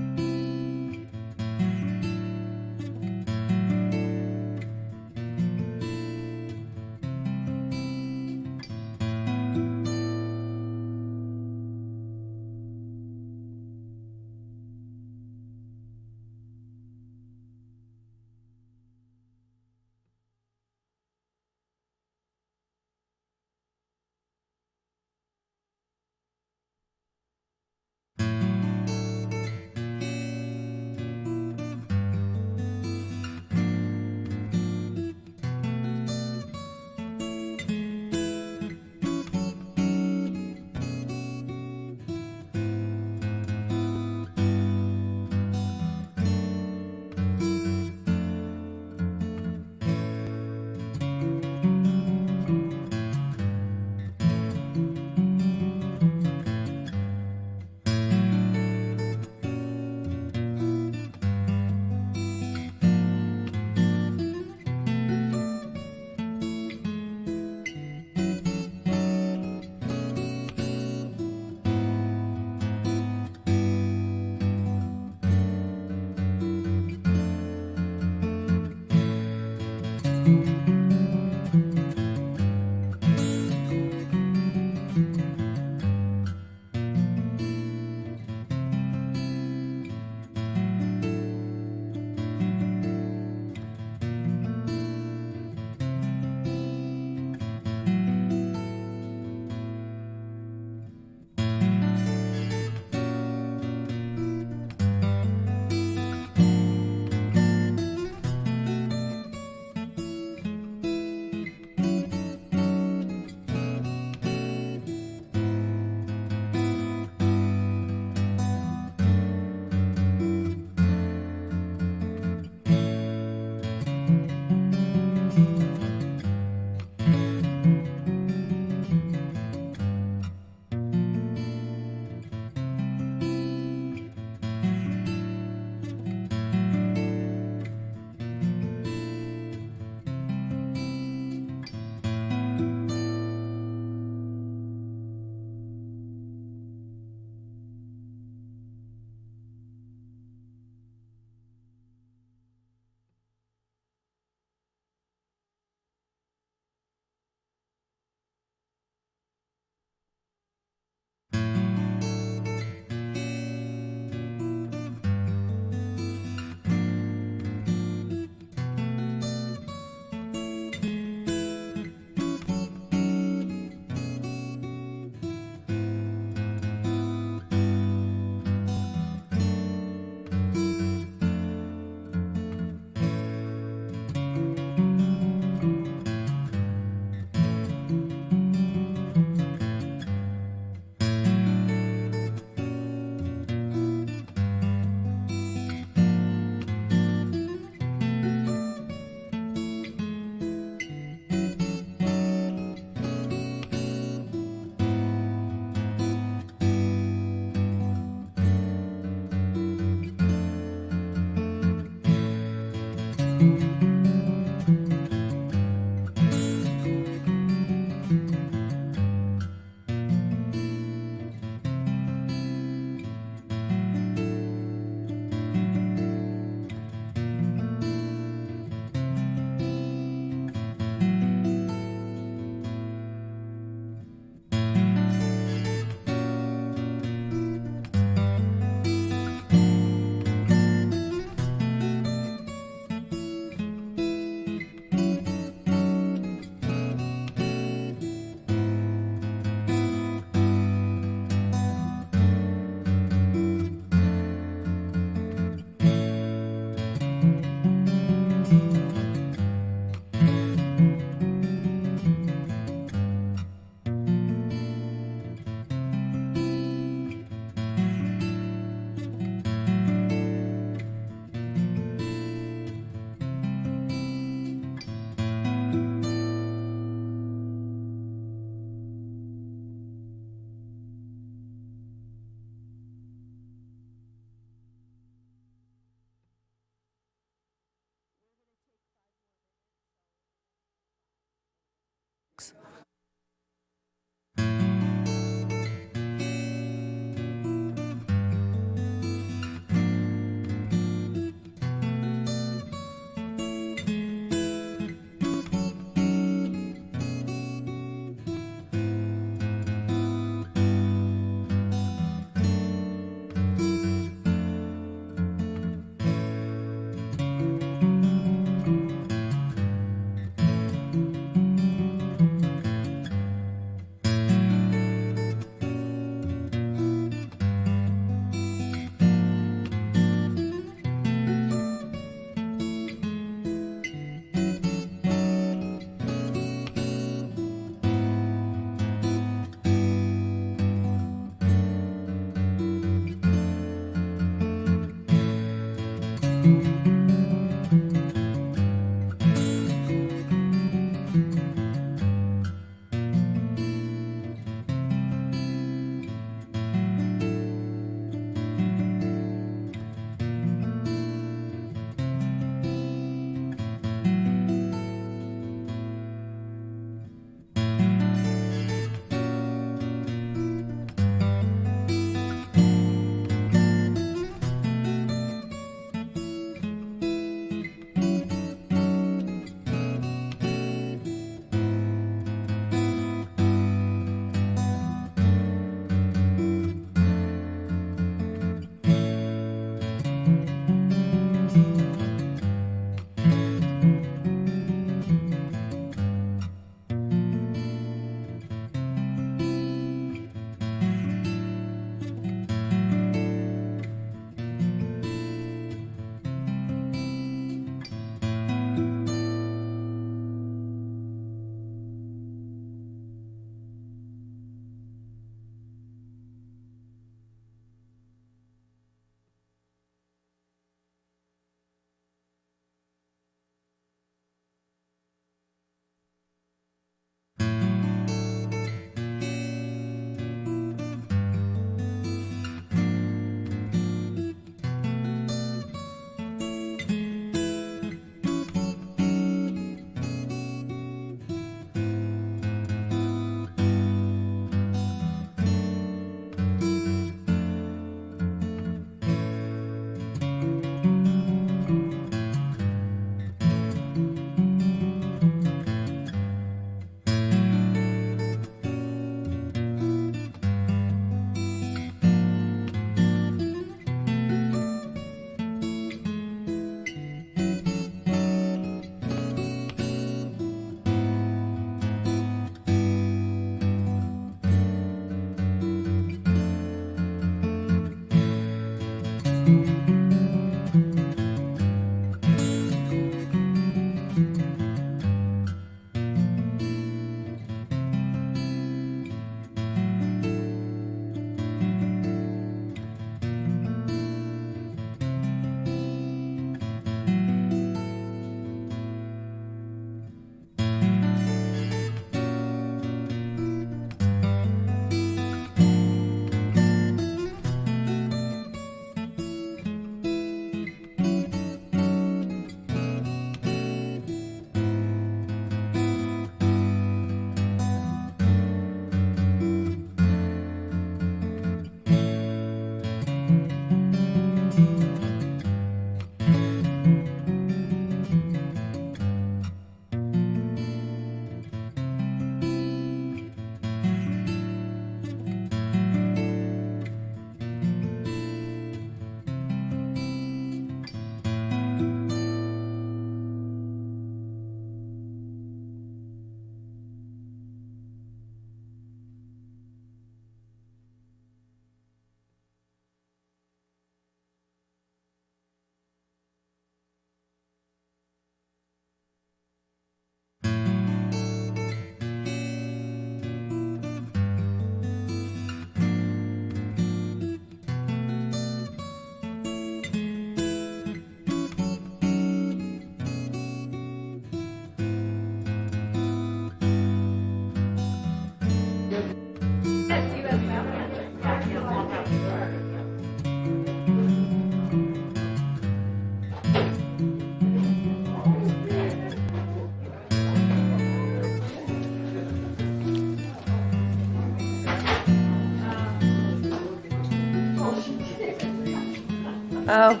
Oh.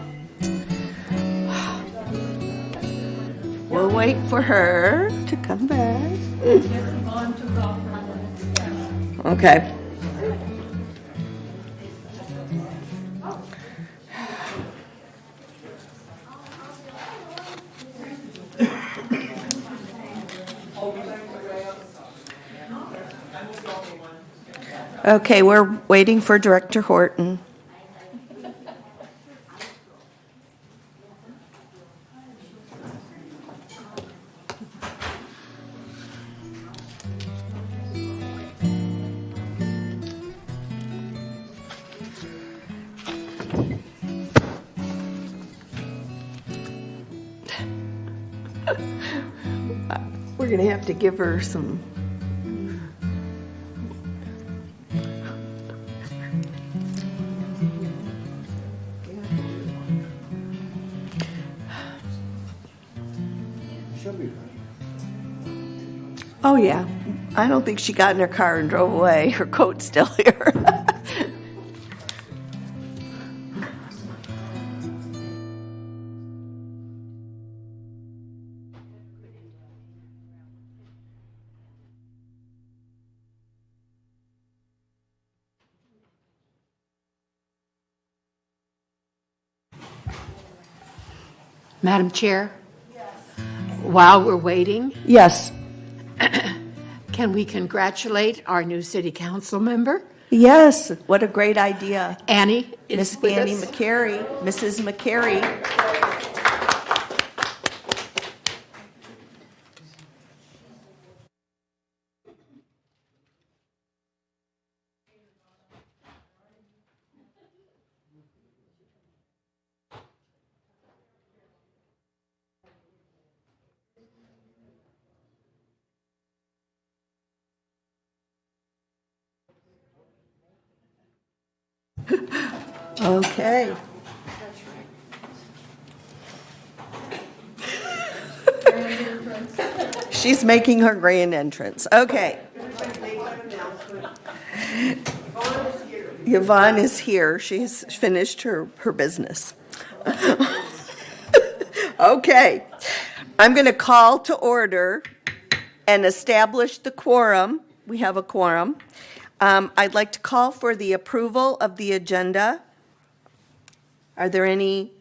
We'll wait for her to come back. Okay. Okay, we're waiting for Director Horton. We're going to have to give her some. Oh, yeah. I don't think she got in her car and drove away. Her coat's still here. Madam Chair? While we're waiting, Yes. can we congratulate our new city council member? Yes. What a great idea. Annie is Miss with Annie us. McCary, Mrs. McCary. Okay. She's making her grand entrance. Okay. Yvonne is here. She's finished her business. Okay. I'm going to call to order and establish the quorum. We have a quorum. I'd like to call for the approval of the agenda. Are there any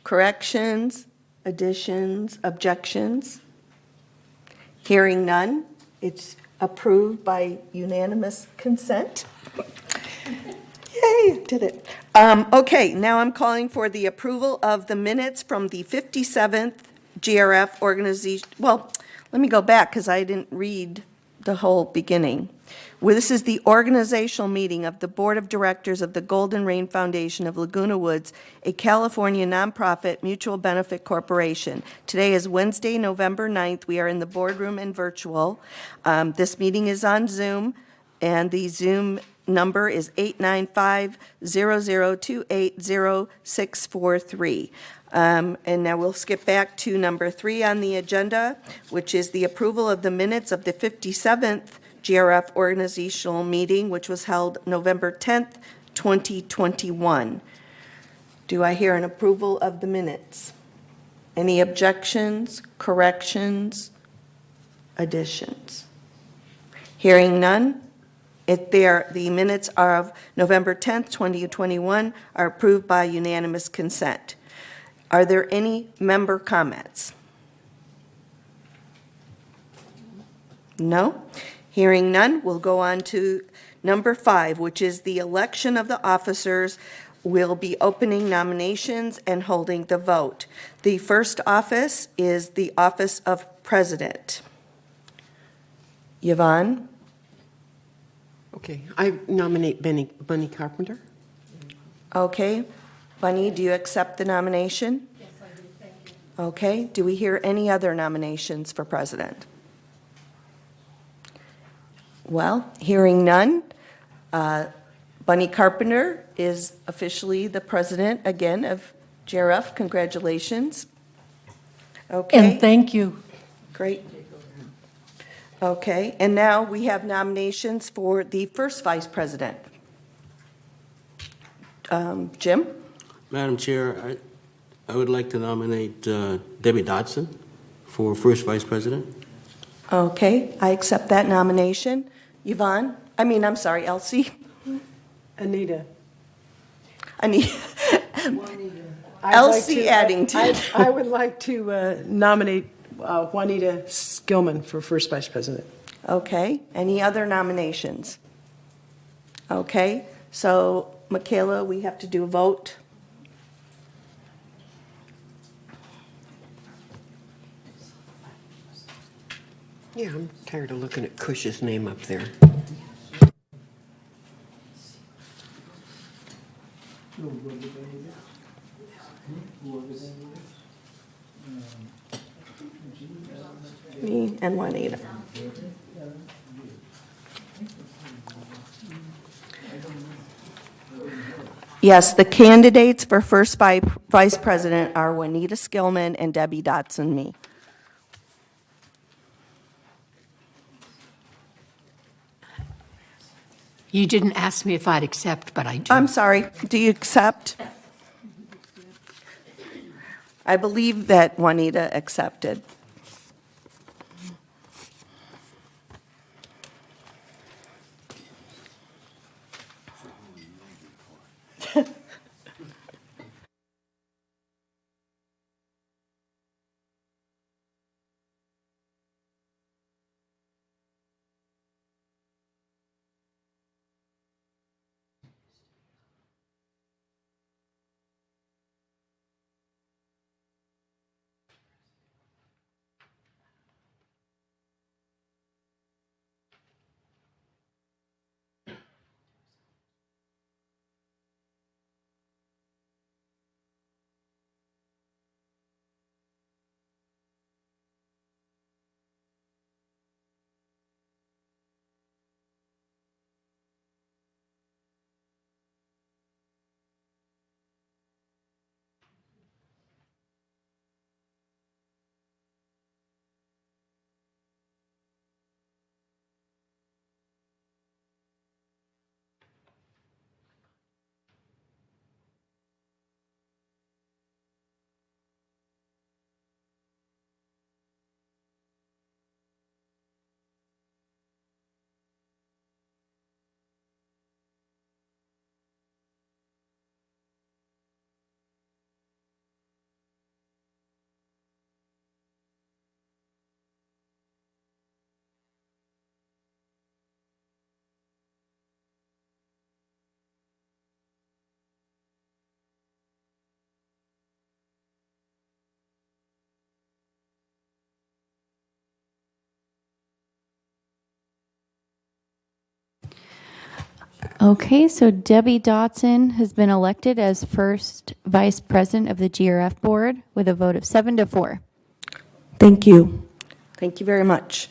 corrections, additions, objections? Hearing none, it's approved by unanimous consent. Yay, did it. Okay, now I'm calling for the approval of the minutes from the 57th GRF organization. Well, let me go back because I didn't read the whole beginning. Well, this is the organizational meeting of the Board of Directors of the Golden Rain Foundation of Laguna Woods, a California nonprofit mutual benefit corporation. Today is Wednesday, November 9th. We are in the boardroom and virtual. This meeting is on Zoom, and the Zoom number is 895-00280643. And now we'll skip back to number 3 on the agenda, which is the approval of the minutes of the 57th GRF organizational meeting, which was held November 10th, 2021. Do I hear an approval of the minutes? Any objections, corrections, additions? Hearing none, the minutes of November 10th, 2021 are approved by unanimous consent. Are there any member comments? No? Hearing none, we'll go on to number 5, which is the election of the officers. We'll be opening nominations and holding the vote. The first office is the office of president. Yvonne? Okay, I nominate Bunny Carpenter. Okay. Bunny, do you accept the nomination? Yes, I do, thank you. Okay. Do we hear any other nominations for president? Well, hearing none, Bunny Carpenter is officially the president again of GRF. Congratulations. Okay. And thank you. Great. Okay, and now we have nominations for the first vice president. Jim? Madam Chair, I would like to nominate Debbie Dodson for first vice president. Okay, I accept that nomination. Yvonne? I'm sorry, Elsie? Anita. Elsie Addington. I would like to nominate Juanita Skillman for first vice president. Okay, any other nominations? Okay, so Michaela, we have to do a vote. Yeah, I'm tired of looking at Cush's name up there. Me and Juanita. Yes, the candidates for first vice president are Juanita Skillman and Debbie Dotson, me. You didn't ask me if I'd accept, but I do. I'm sorry, do you accept? I believe that Juanita accepted. Okay, so Debbie Dotson has been elected as first vice president of the GRF board with a vote of 7-4. Thank you. Thank you very much.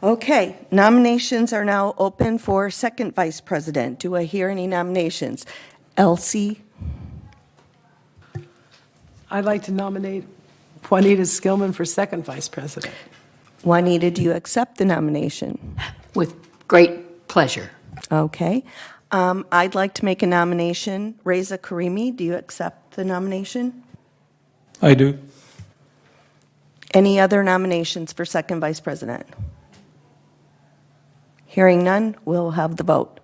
Okay, nominations are now open for second vice president. Do I hear any nominations? Elsie? I'd like to nominate Juanita Skillman for second vice president. Juanita, do you accept the nomination? With great pleasure. Okay. I'd like to make a nomination. Reza Karimi, do you accept the nomination? I do. Any other nominations for second vice president? Hearing none, we'll have the vote.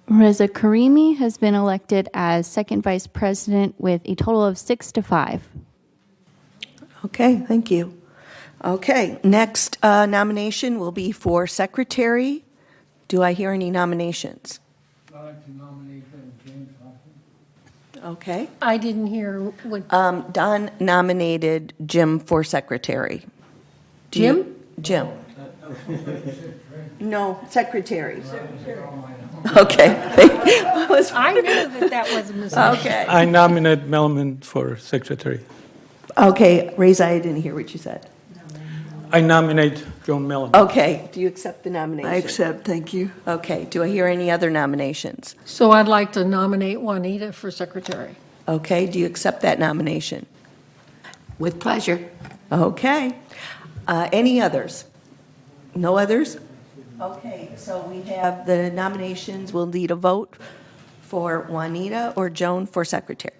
Reza Karimi has been elected as second vice president with a total of 6-5. Okay, thank you. Okay, next nomination will be for secretary. Do I hear any nominations? I'd like to nominate James Hoffman. Okay. I didn't hear what, Don nominated Jim for secretary. Do you- Jim? No, secretary. Okay. I knew that was a mistake. Okay. I nominate Melman for secretary. Okay, Reza, I didn't hear what you said. I nominate Joan Melman. Okay, do you accept the nomination? I accept, thank you. Okay, do I hear any other nominations? So I'd like to nominate Juanita for secretary. Okay, do you accept that nomination? With pleasure. Okay. Any others? No others? Okay, so we have the nominations. We'll need a vote for Juanita or Joan for secretary.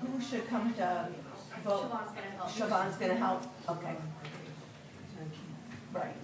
Who should come to vote? Siobhan's going to help. Okay. Right.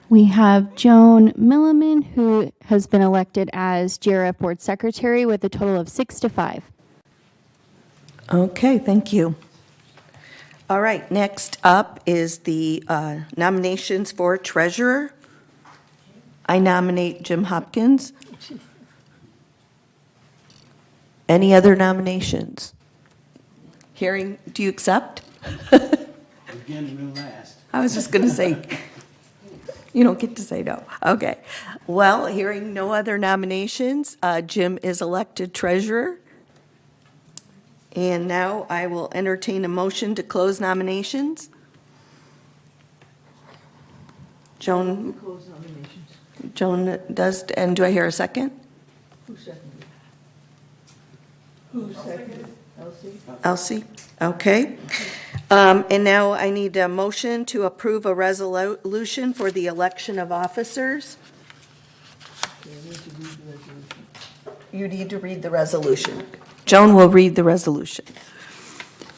We have Joan Milliman, who has been elected as GRF Board Secretary with a total of 6 to 5. Okay, thank you. All right, next up is the nominations for treasurer. I nominate Jim Hopkins. Any other nominations? Hearing, do you accept? Again, real last. I was just going to say, you don't get to say no. Okay. Well, hearing no other nominations, Jim is elected treasurer. And now I will entertain a motion to close nominations. Joan, Close nominations. Joan does, and do I hear a second? Who seconded? Who seconded? Elsie? Elsie? Okay. And now I need a motion to approve a resolution for the election of officers. You need to read the resolution. Joan will read the resolution.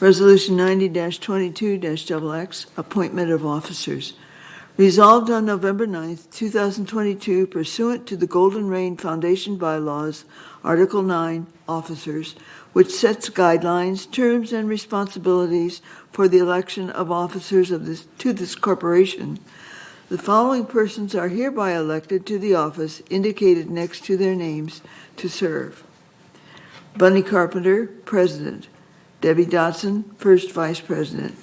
Resolution 90-22-XX, appointment of officers. Resolved on November 9th, 2022, pursuant to the Golden Rain Foundation bylaws, Article 9, officers, which sets guidelines, terms, and responsibilities for the election of officers of this corporation. The following persons are hereby elected to the office indicated next to their names to serve. Bunny Carpenter, President. Debbie Dotson, First Vice President.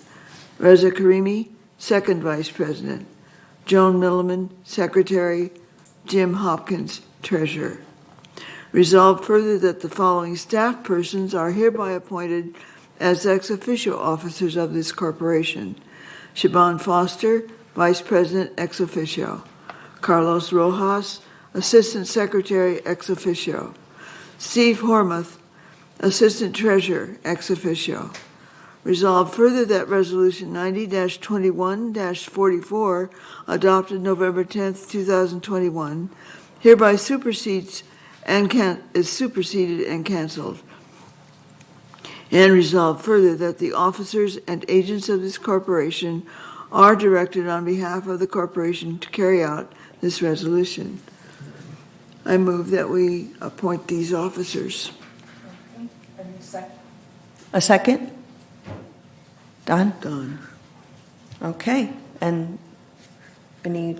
Reza Karimi, Second Vice President. Joan Milliman, Secretary. Jim Hopkins, Treasurer. Resolved further that the following staff persons are hereby appointed as ex officio officers of this corporation. Siobhan Foster, Vice President ex officio. Carlos Rojas, Assistant Secretary ex officio. Steve Hormuth, Assistant Treasurer ex officio. Resolved further that Resolution 90-21-44, adopted November 10th, 2021, hereby supersedes and is superseded and canceled. And resolved further that the officers and agents of this corporation are directed on behalf of the corporation to carry out this resolution. I move that we appoint these officers. A second? Don? Done. Okay, and any,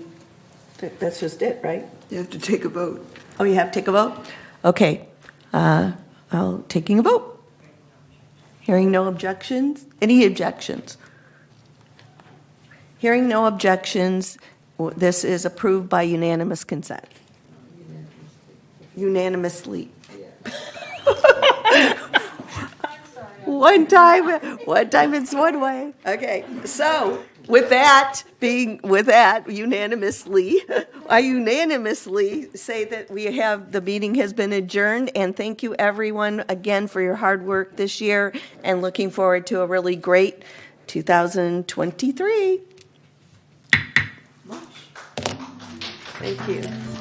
that's just it, right? You have to take a vote. Oh, you have to take a vote? Okay, I'll taking a vote. Hearing no objections? Any objections? Hearing no objections, this is approved by unanimous consent. Unanimously. One time it's one way. Okay, so with that, unanimously, I unanimously say that the meeting has been adjourned, and thank you everyone again for your hard work this year, and looking forward to a really great 2023. Thank you.